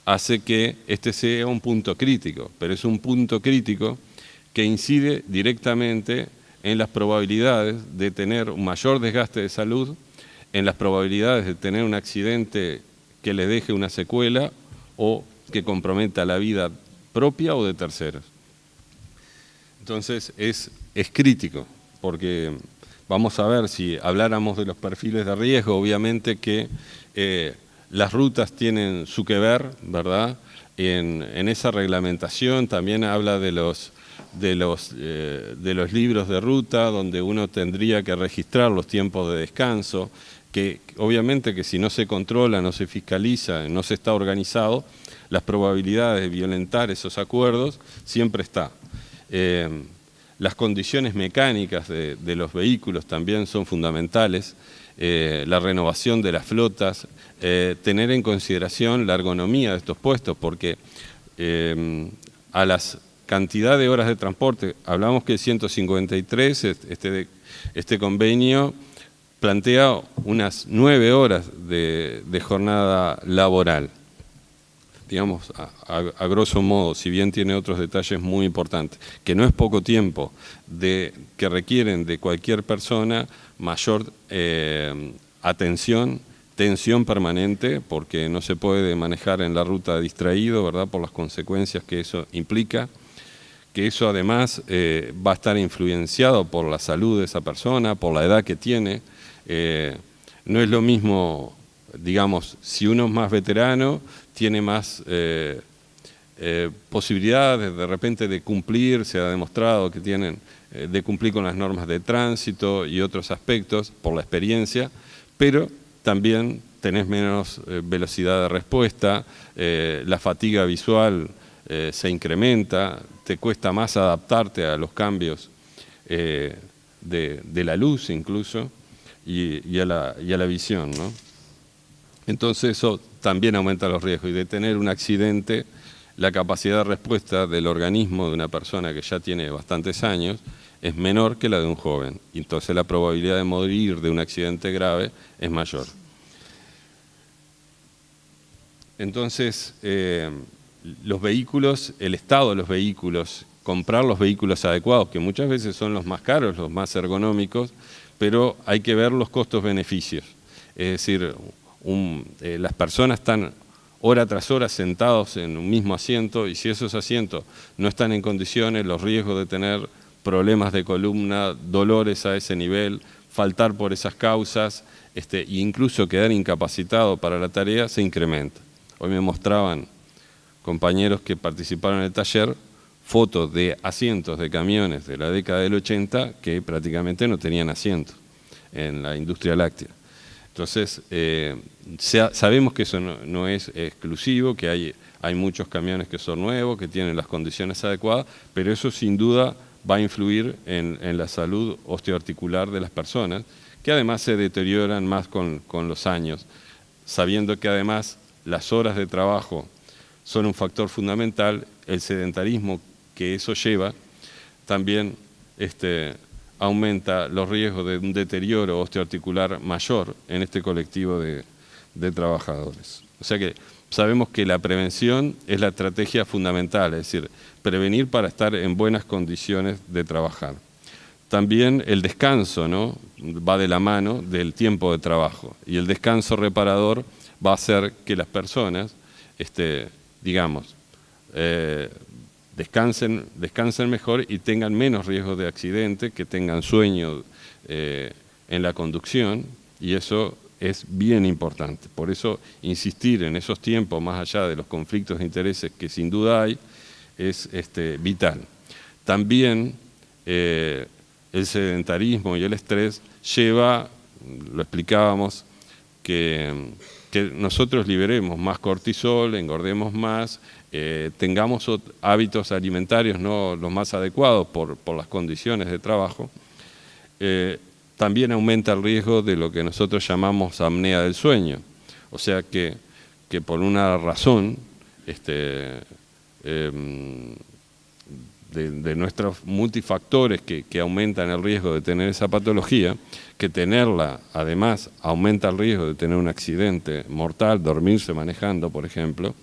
hace que este sea un punto crítico, pero es un punto crítico que incide directamente en las probabilidades de tener un mayor desgaste de salud, en las probabilidades de tener un accidente que le deje una secuela o que comprometa la vida propia o de terceros. Entonces es crítico, porque vamos a ver, si habláramos de los perfiles de riesgo, obviamente que las rutas tienen su que ver, ¿verdad? En esa reglamentación también habla de los libros de ruta, donde uno tendría que registrar los tiempos de descanso, que obviamente que si no se controla, no se fiscaliza, no se está organizado, las probabilidades de violentar esos acuerdos siempre está. Las condiciones mecánicas de los vehículos también son fundamentales, la renovación de las flotas, tener en consideración la ergonomía de estos puestos, porque a las cantidad de horas de transporte, hablamos que el 153, este convenio plantea unas 9 horas de jornada laboral. Digamos, a grosso modo, si bien tiene otros detalles muy importantes, que no es poco tiempo, que requieren de cualquier persona mayor atención, tensión permanente, porque no se puede manejar en la ruta distraído, ¿verdad?, por las consecuencias que eso implica, que eso además va a estar influenciado por la salud de esa persona, por la edad que tiene. No es lo mismo, digamos, si uno es más veterano, tiene más posibilidades de repente de cumplir, se ha demostrado que tienen de cumplir con las normas de tránsito y otros aspectos por la experiencia, pero también tenés menos velocidad de respuesta, la fatiga visual se incrementa, te cuesta más adaptarte a los cambios de la luz incluso y a la visión, ¿no? Entonces eso también aumenta los riesgos, y de tener un accidente, la capacidad de respuesta del organismo de una persona que ya tiene bastantes años es menor que la de un joven, y entonces la probabilidad de morir de un accidente grave es mayor. Entonces, los vehículos, el estado de los vehículos, comprar los vehículos adecuados, que muchas veces son los más caros, los más ergonómicos, pero hay que ver los costos-beneficios. Es decir, las personas están hora tras hora sentados en un mismo asiento, y si esos asientos no están en condiciones, los riesgos de tener problemas de columna, dolores a ese nivel, faltar por esas causas, e incluso quedar incapacitado para la tarea, se incrementa. Hoy me mostraban compañeros que participaron en el taller fotos de asientos de camiones de la década del 80 que prácticamente no tenían asiento en la industria láctea. Entonces, sabemos que eso no es exclusivo, que hay muchos camiones que son nuevos, que tienen las condiciones adecuadas, pero eso sin duda va a influir en la salud osteoarticular de las personas, que además se deterioran más con los años, sabiendo que además las horas de trabajo son un factor fundamental, el sedentarismo que eso lleva también aumenta los riesgos de un deterioro osteoarticular mayor en este colectivo de trabajadores. O sea que sabemos que la prevención es la estrategia fundamental, es decir, prevenir para estar en buenas condiciones de trabajar. También el descanso, ¿no?, va de la mano del tiempo de trabajo, y el descanso reparador va a hacer que las personas, descansen mejor y tengan menos riesgos de accidente, que tengan sueño en la conducción, y eso es bien importante. Por eso insistir en esos tiempos, más allá de los conflictos de intereses que sin duda hay, es vital. También el sedentarismo y el estrés lleva, lo explicábamos, que nosotros liberemos más cortisol, engordemos más, tengamos hábitos alimentarios no los más adecuados por las condiciones de trabajo. También aumenta el riesgo de lo que nosotros llamamos apnea del sueño. O sea que por una razón de nuestros multifactores que aumentan el riesgo de tener esa patología, que tenerla además aumenta el riesgo de tener un accidente mortal, dormirse manejando, por ejemplo,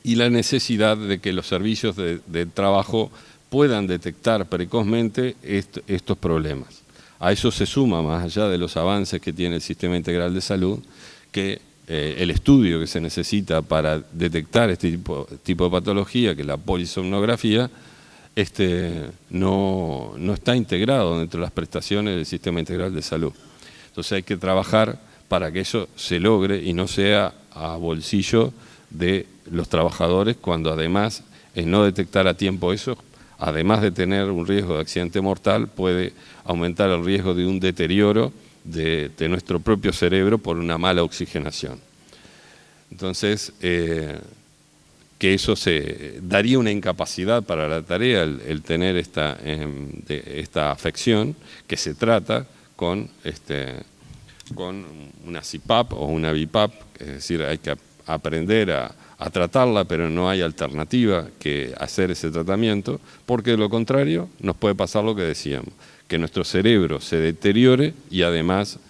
y la necesidad de que los servicios de trabajo puedan detectar precozmente estos problemas. A eso se suma, más allá de los avances que tiene el Sistema Integral de Salud, que el estudio que se necesita para detectar este tipo de patología, que es la polisomnografía, no está integrado dentro de las prestaciones del Sistema Integral de Salud. Entonces hay que trabajar para que eso se logre y no sea a bolsillo de los trabajadores, cuando además en no detectar a tiempo eso, además de tener un riesgo de accidente mortal, puede aumentar el riesgo de un deterioro de nuestro propio cerebro por una mala oxigenación. Entonces, que eso daría una incapacidad para la tarea, el tener esta afección, que se trata con una CPAP o una BiPAP, es decir, hay que aprender a tratarla, pero no hay alternativa que hacer ese tratamiento, porque de lo contrario nos puede pasar lo que decíamos, que nuestro cerebro se deteriore y además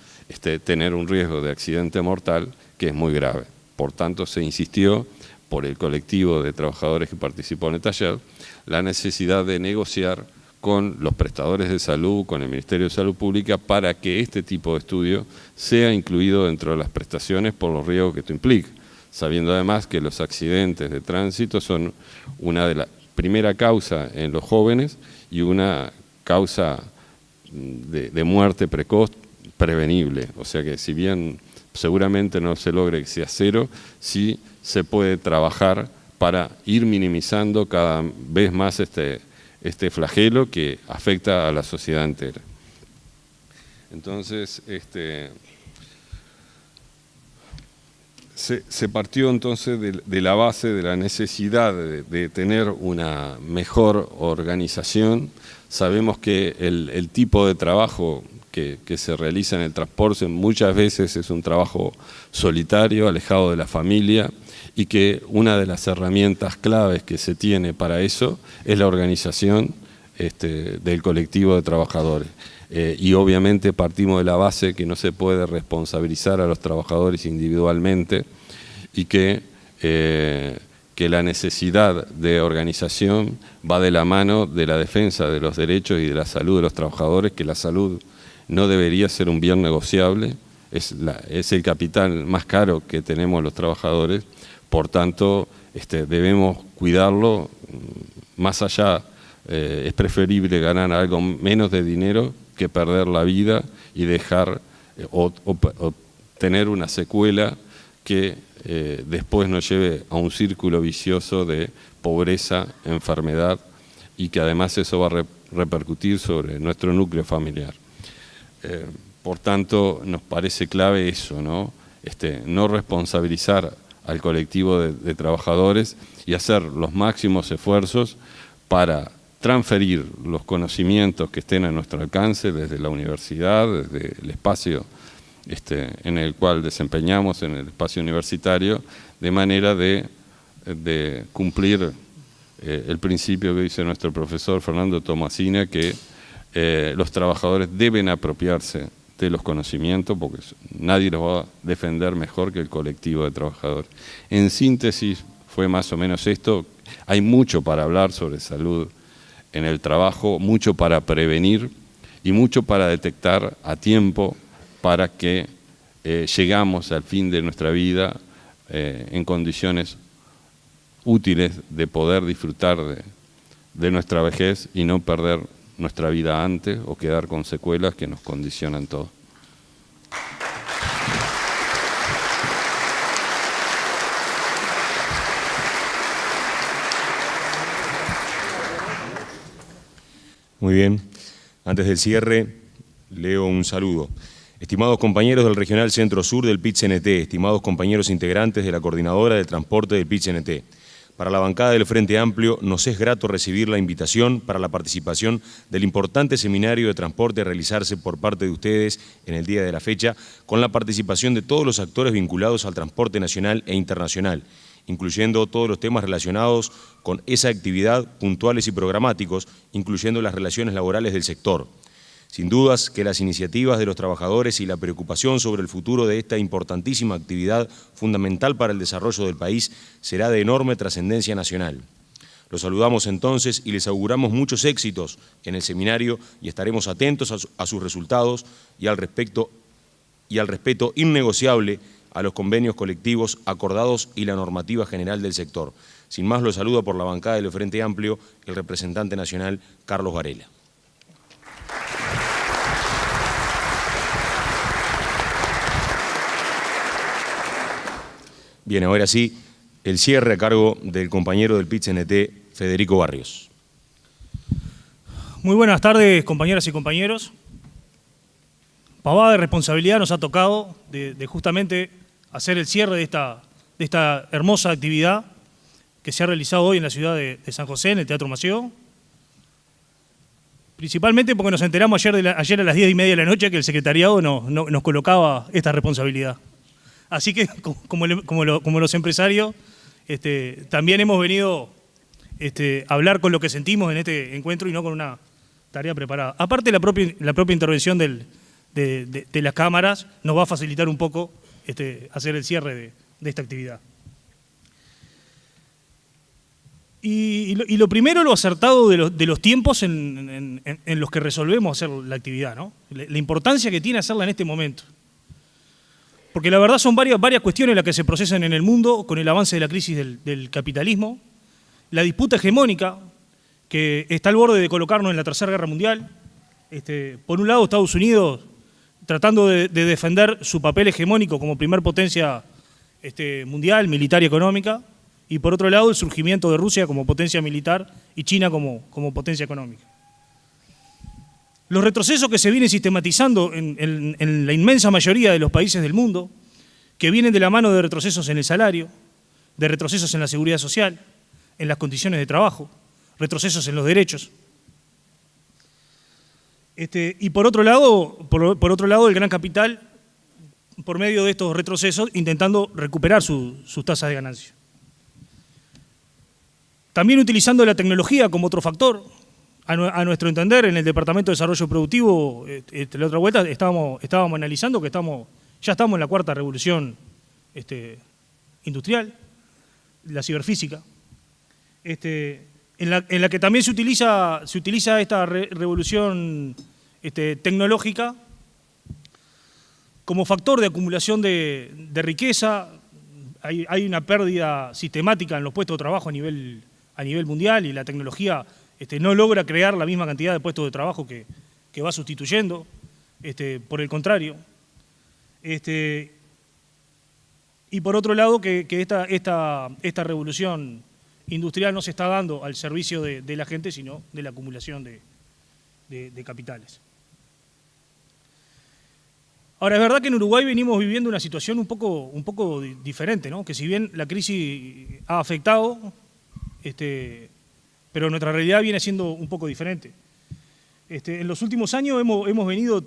tener un riesgo de accidente mortal que es muy grave. Por tanto, se insistió por el colectivo de trabajadores que participó en el taller la necesidad de negociar con los prestadores de salud, con el Ministerio de Salud Pública, para que este tipo de estudio sea incluido dentro de las prestaciones por los riesgos que esto implica, sabiendo además que los accidentes de tránsito son una de las primera causa en los jóvenes y una causa de muerte precoz prevenible. O sea que si bien seguramente no se logre que sea cero, sí se puede trabajar para ir minimizando cada vez más este flagelo que afecta a la sociedad entera. Entonces, se partió entonces de la base de la necesidad de tener una mejor organización. Sabemos que el tipo de trabajo que se realiza en el transporte muchas veces es un trabajo solitario, alejado de la familia, y que una de las herramientas claves que se tiene para eso es la organización del colectivo de trabajadores. Y obviamente partimos de la base que no se puede responsabilizar a los trabajadores individualmente y que la necesidad de organización va de la mano de la defensa de los derechos y de la salud de los trabajadores, que la salud no debería ser un bien negociable, es el capital más caro que tenemos los trabajadores, por tanto debemos cuidarlo. Más allá, es preferible ganar algo menos de dinero que perder la vida y dejar o tener una secuela que después nos lleve a un círculo vicioso de pobreza, enfermedad, y que además eso va a repercutir sobre nuestro núcleo familiar. Por tanto, nos parece clave eso, ¿no? No responsabilizar al colectivo de trabajadores y hacer los máximos esfuerzos para transferir los conocimientos que estén a nuestro alcance desde la universidad, desde el espacio en el cual desempeñamos, en el espacio universitario, de manera de cumplir el principio que dice nuestro profesor Fernando Tomasina, que los trabajadores deben apropiarse de los conocimientos, porque nadie los va a defender mejor que el colectivo de trabajadores. En síntesis, fue más o menos esto. Hay mucho para hablar sobre salud en el trabajo, mucho para prevenir y mucho para detectar a tiempo para que llegamos al fin de nuestra vida en condiciones útiles de poder disfrutar de nuestra vejez y no perder nuestra vida antes o quedar con secuelas que nos condicionan todo. Muy bien. Antes del cierre, leo un saludo. Estimados compañeros del Regional Centro Sur del PIT-CNT, estimados compañeros integrantes de la Coordinadora de Transporte del PIT-CNT, para la bancada del Frente Amplio nos es grato recibir la invitación para la participación del importante seminario de transporte a realizarse por parte de ustedes en el día de la fecha, con la participación de todos los actores vinculados al transporte nacional e internacional, incluyendo todos los temas relacionados con esa actividad puntuales y programáticos, incluyendo las relaciones laborales del sector. Sin dudas que las iniciativas de los trabajadores y la preocupación sobre el futuro de esta importantísima actividad fundamental para el desarrollo del país será de enorme trascendencia nacional. Los saludamos entonces y les auguramos muchos éxitos en el seminario y estaremos atentos a sus resultados y al respeto innegociable a los convenios colectivos acordados y la normativa general del sector. Sin más, los saluda por la bancada del Frente Amplio el representante nacional Carlos Varela. Bien, ahora sí, el cierre a cargo del compañero del PIT-CNT, Federico Barrios. Muy buenas tardes, compañeras y compañeros. Pavada de responsabilidad nos ha tocado de justamente hacer el cierre de esta hermosa actividad que se ha realizado hoy en la ciudad de San José, en el Teatro Maceo. Principalmente porque nos enteramos ayer a las 10:30 de la noche que el secretariado nos colocaba esta responsabilidad. Así que, como los empresarios, también hemos venido a hablar con lo que sentimos en este encuentro y no con una tarea preparada. Aparte, la propia intervención de las cámaras nos va a facilitar un poco hacer el cierre de esta actividad. Y lo primero, lo acertado de los tiempos en los que resolvemos hacer la actividad, ¿no? La importancia que tiene hacerla en este momento. Porque la verdad son varias cuestiones las que se procesan en el mundo con el avance de la crisis del capitalismo, la disputa hegemónica que está al borde de colocarnos en la Tercera Guerra Mundial. Por un lado, Estados Unidos tratando de defender su papel hegemónico como primer potencia mundial, militar y económica, y por otro lado el surgimiento de Rusia como potencia militar y China como potencia económica. Los retrocesos que se vienen sistematizando en la inmensa mayoría de los países del mundo, que vienen de la mano de retrocesos en el salario, de retrocesos en la seguridad social, en las condiciones de trabajo, retrocesos en los derechos. Y por otro lado, el gran capital, por medio de estos retrocesos, intentando recuperar sus tasas de ganancia. También utilizando la tecnología como otro factor. A nuestro entender, en el Departamento de Desarrollo Productivo, la otra vuelta estábamos analizando que ya estamos en la cuarta revolución industrial, la ciberfísica, en la que también se utiliza esta revolución tecnológica como factor de acumulación de riqueza. Hay una pérdida sistemática en los puestos de trabajo a nivel mundial, y la tecnología no logra crear la misma cantidad de puestos de trabajo que va sustituyendo, por el contrario. Y por otro lado, que esta revolución industrial no se está dando al servicio de la gente, sino de la acumulación de capitales. Ahora, es verdad que en Uruguay venimos viviendo una situación un poco diferente, ¿no? Que si bien la crisis ha afectado, pero nuestra realidad viene siendo un poco diferente. En los últimos años hemos venido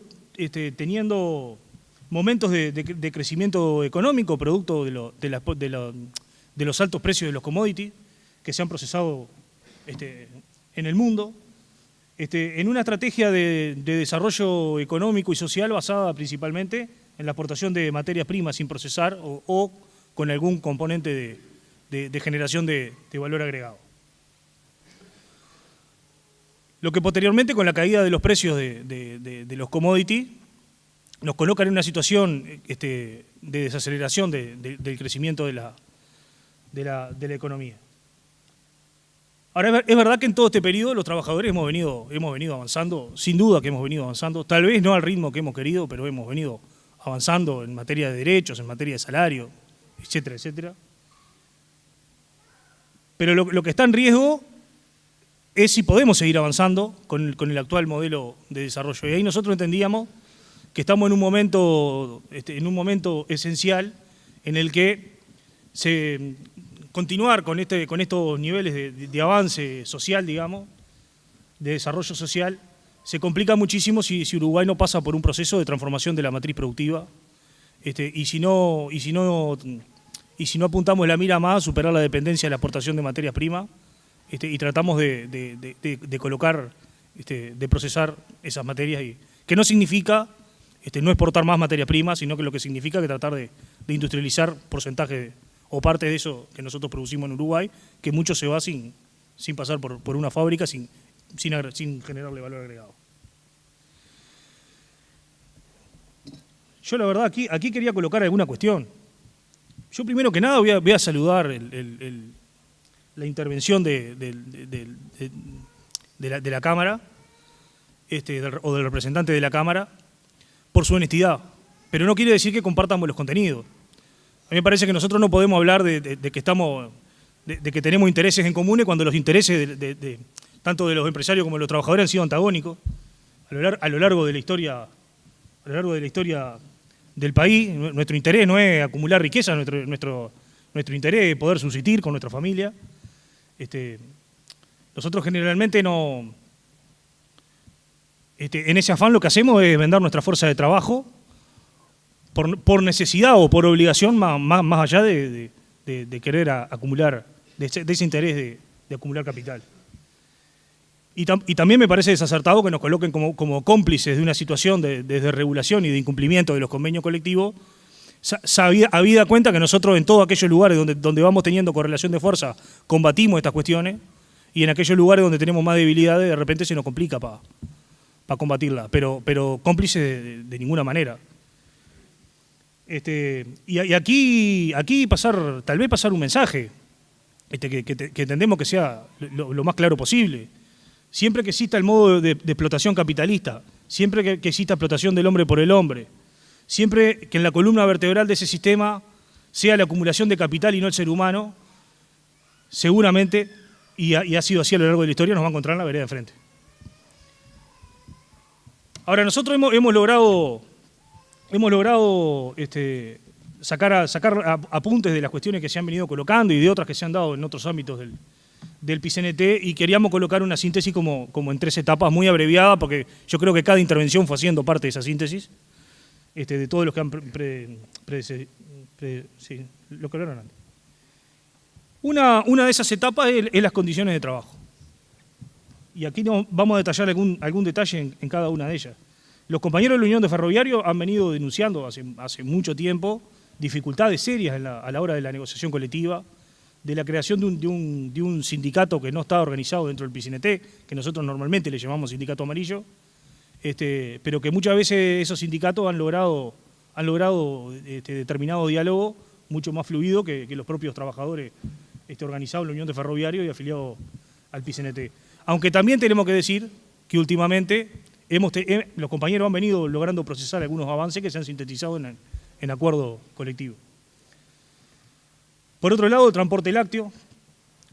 teniendo momentos de crecimiento económico, producto de los altos precios de los commodities que se han procesado en el mundo, en una estrategia de desarrollo económico y social basada principalmente en la aportación de materias primas sin procesar o con algún componente de generación de valor agregado. Lo que posteriormente, con la caída de los precios de los commodities, nos coloca en una situación de desaceleración del crecimiento de la economía. Ahora, es verdad que en todo este periodo los trabajadores hemos venido avanzando, sin duda que hemos venido avanzando, tal vez no al ritmo que hemos querido, pero hemos venido avanzando en materia de derechos, en materia de salario, etcétera, etcétera. Pero lo que está en riesgo es si podemos seguir avanzando con el actual modelo de desarrollo. Y ahí nosotros entendíamos que estamos en un momento esencial en el que continuar con estos niveles de avance social, digamos, de desarrollo social, se complica muchísimo si Uruguay no pasa por un proceso de transformación de la matriz productiva, y si no apuntamos la mira más a superar la dependencia de la exportación de materias primas, y tratamos de colocar, de procesar esas materias, y que no significa no exportar más materias primas, sino que lo que significa que tratar de industrializar porcentaje o parte de eso que nosotros producimos en Uruguay, que mucho se va sin pasar por una fábrica, sin generarle valor agregado. Yo la verdad aquí quería colocar alguna cuestión. Yo primero que nada voy a saludar la intervención de la Cámara, o del representante de la Cámara, por su honestidad, pero no quiere decir que compartamos los contenidos. A mí me parece que nosotros no podemos hablar de que tenemos intereses en comunes cuando los intereses tanto de los empresarios como de los trabajadores han sido antagónicos a lo largo de la historia del país. Nuestro interés no es acumular riqueza, nuestro interés es poder subsistir con nuestra familia. Nosotros generalmente no, en ese afán lo que hacemos es vender nuestra fuerza de trabajo por necesidad o por obligación, más allá de querer acumular, de ese interés de acumular capital. Y también me parece desacertado que nos coloquen como cómplices de una situación de desregulación y de incumplimiento de los convenios colectivos, habida cuenta que nosotros en todos aquellos lugares donde vamos teniendo correlación de fuerza combatimos estas cuestiones, y en aquellos lugares donde tenemos más debilidades de repente se nos complica para combatirla, pero cómplices de ninguna manera. Y aquí tal vez pasar un mensaje que entendemos que sea lo más claro posible. Siempre que exista el modo de explotación capitalista, siempre que exista explotación del hombre por el hombre, siempre que en la columna vertebral de ese sistema sea la acumulación de capital y no el ser humano, seguramente, y ha sido así a lo largo de la historia, nos va a encontrar en la vereda de enfrente. Ahora, nosotros hemos logrado sacar apuntes de las cuestiones que se han venido colocando y de otras que se han dado en otros ámbitos del PCNT, y queríamos colocar una síntesis como en 3 etapas, muy abreviada, porque yo creo que cada intervención fue haciendo parte de esa síntesis, de todos los que han lo que hablaron antes. Una de esas etapas es las condiciones de trabajo. Y aquí vamos a detallar algún detalle en cada una de ellas. Los compañeros de la Unión de Ferroviarios han venido denunciando hace mucho tiempo dificultades serias a la hora de la negociación colectiva, de la creación de un sindicato que no está organizado dentro del PCNT, que nosotros normalmente le llamamos sindicato amarillo, pero que muchas veces esos sindicatos han logrado determinado diálogo mucho más fluido que los propios trabajadores organizados en la Unión de Ferroviarios y afiliados al PCNT. Aunque también tenemos que decir que últimamente los compañeros han venido logrando procesar algunos avances que se han sintetizado en acuerdo colectivo. Por otro lado, el transporte lácteo,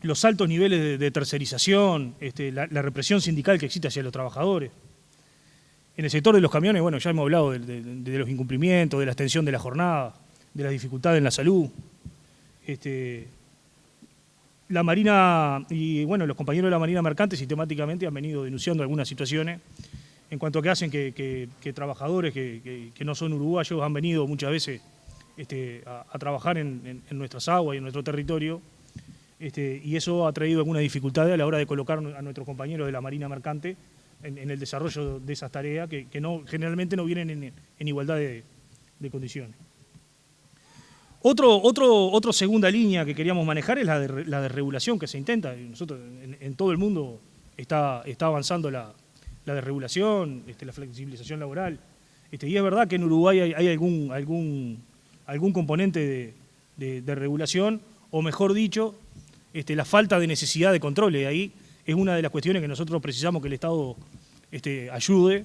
los altos niveles de tercerización, la represión sindical que existe hacia los trabajadores. En el sector de los camiones, bueno, ya hemos hablado de los incumplimientos, de la extensión de la jornada, de las dificultades en la salud. La Marina y bueno, los compañeros de la Marina Mercante sistemáticamente han venido denunciando algunas situaciones en cuanto a que hacen que trabajadores que no son uruguayos han venido muchas veces a trabajar en nuestras aguas y en nuestro territorio, y eso ha traído algunas dificultades a la hora de colocar a nuestros compañeros de la Marina Mercante en el desarrollo de esas tareas que generalmente no vienen en igualdad de condiciones. Otra segunda línea que queríamos manejar es la de regulación que se intenta. Nosotros, en todo el mundo está avanzando la desregulación, la flexibilización laboral. Y es verdad que en Uruguay hay algún componente de regulación, o mejor dicho, la falta de necesidad de controles. Ahí es una de las cuestiones que nosotros precisamos que el Estado ayude,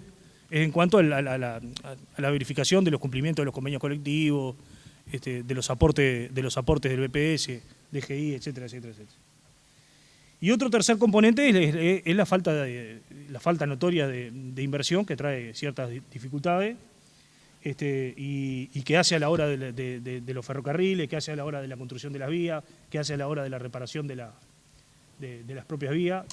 en cuanto a la verificación de los cumplimientos de los convenios colectivos, de los aportes del BPS, DGI, etcétera, etcétera, etcétera. Y otro tercer componente es la falta notoria de inversión, que trae ciertas dificultades, y que hace a la hora de los ferrocarriles, que hace a la hora de la construcción de las vías, que hace a la hora de la reparación de las propias vías.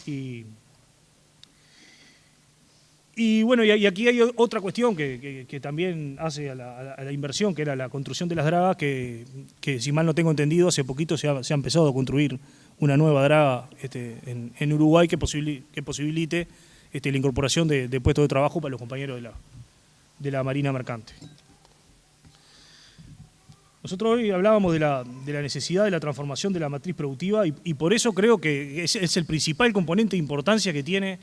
Y bueno, y aquí hay otra cuestión que también hace a la inversión, que era la construcción de las dragas, que si mal no tengo entendido, hace poquito se ha empezado a construir una nueva draga en Uruguay que posibilite la incorporación de puestos de trabajo para los compañeros de la Marina Mercante. Nosotros hoy hablábamos de la necesidad de la transformación de la matriz productiva, y por eso creo que es el principal componente de importancia que tiene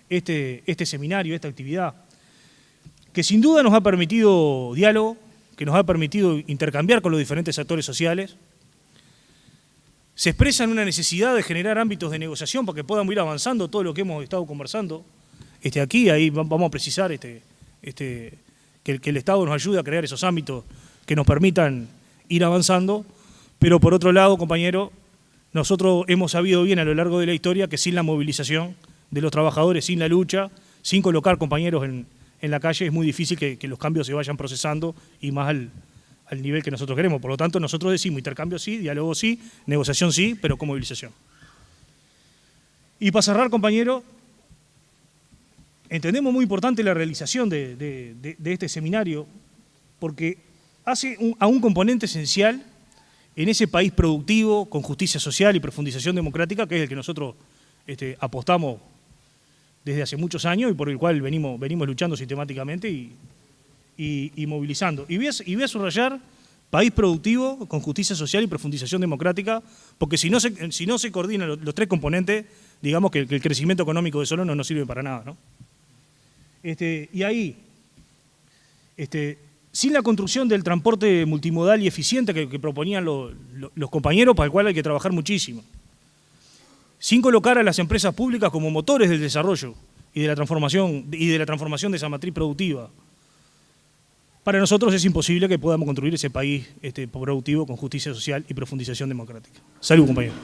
este seminario, esta actividad, que sin duda nos ha permitido diálogo, que nos ha permitido intercambiar con los diferentes actores sociales. Se expresa en una necesidad de generar ámbitos de negociación para que podamos ir avanzando todo lo que hemos estado conversando. Ahí vamos a precisar que el Estado nos ayude a crear esos ámbitos que nos permitan ir avanzando, pero por otro lado, compañero, nosotros hemos sabido bien a lo largo de la historia que sin la movilización de los trabajadores, sin la lucha, sin colocar compañeros en la calle, es muy difícil que los cambios se vayan procesando, y más al nivel que nosotros queremos. Por lo tanto, nosotros decimos intercambio sí, diálogo sí, negociación sí, pero con movilización. Y para cerrar, compañero, entendemos muy importante la realización de este seminario, porque hace a un componente esencial en ese país productivo, con justicia social y profundización democrática, que es el que nosotros apostamos desde hace muchos años y por el cual venimos luchando sistemáticamente y movilizando. Y voy a subrayar país productivo, con justicia social y profundización democrática, porque si no se coordinan los 3 componentes, digamos que el crecimiento económico de solo no sirve para nada, ¿no? Y ahí, sin la construcción del transporte multimodal y eficiente que proponían los compañeros, para el cual hay que trabajar muchísimo, sin colocar a las empresas públicas como motores del desarrollo y de la transformación de esa matriz productiva, para nosotros es imposible que podamos construir ese país productivo con justicia social y profundización democrática. Salud, compañero.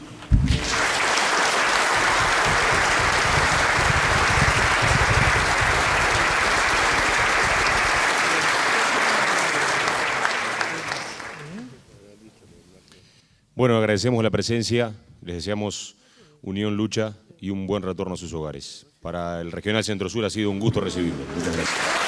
Bueno, agradecemos la presencia, les deseamos unión, lucha y un buen retorno a sus hogares. Para el Regional Centro Sur ha sido un gusto recibirlo. Muchas gracias.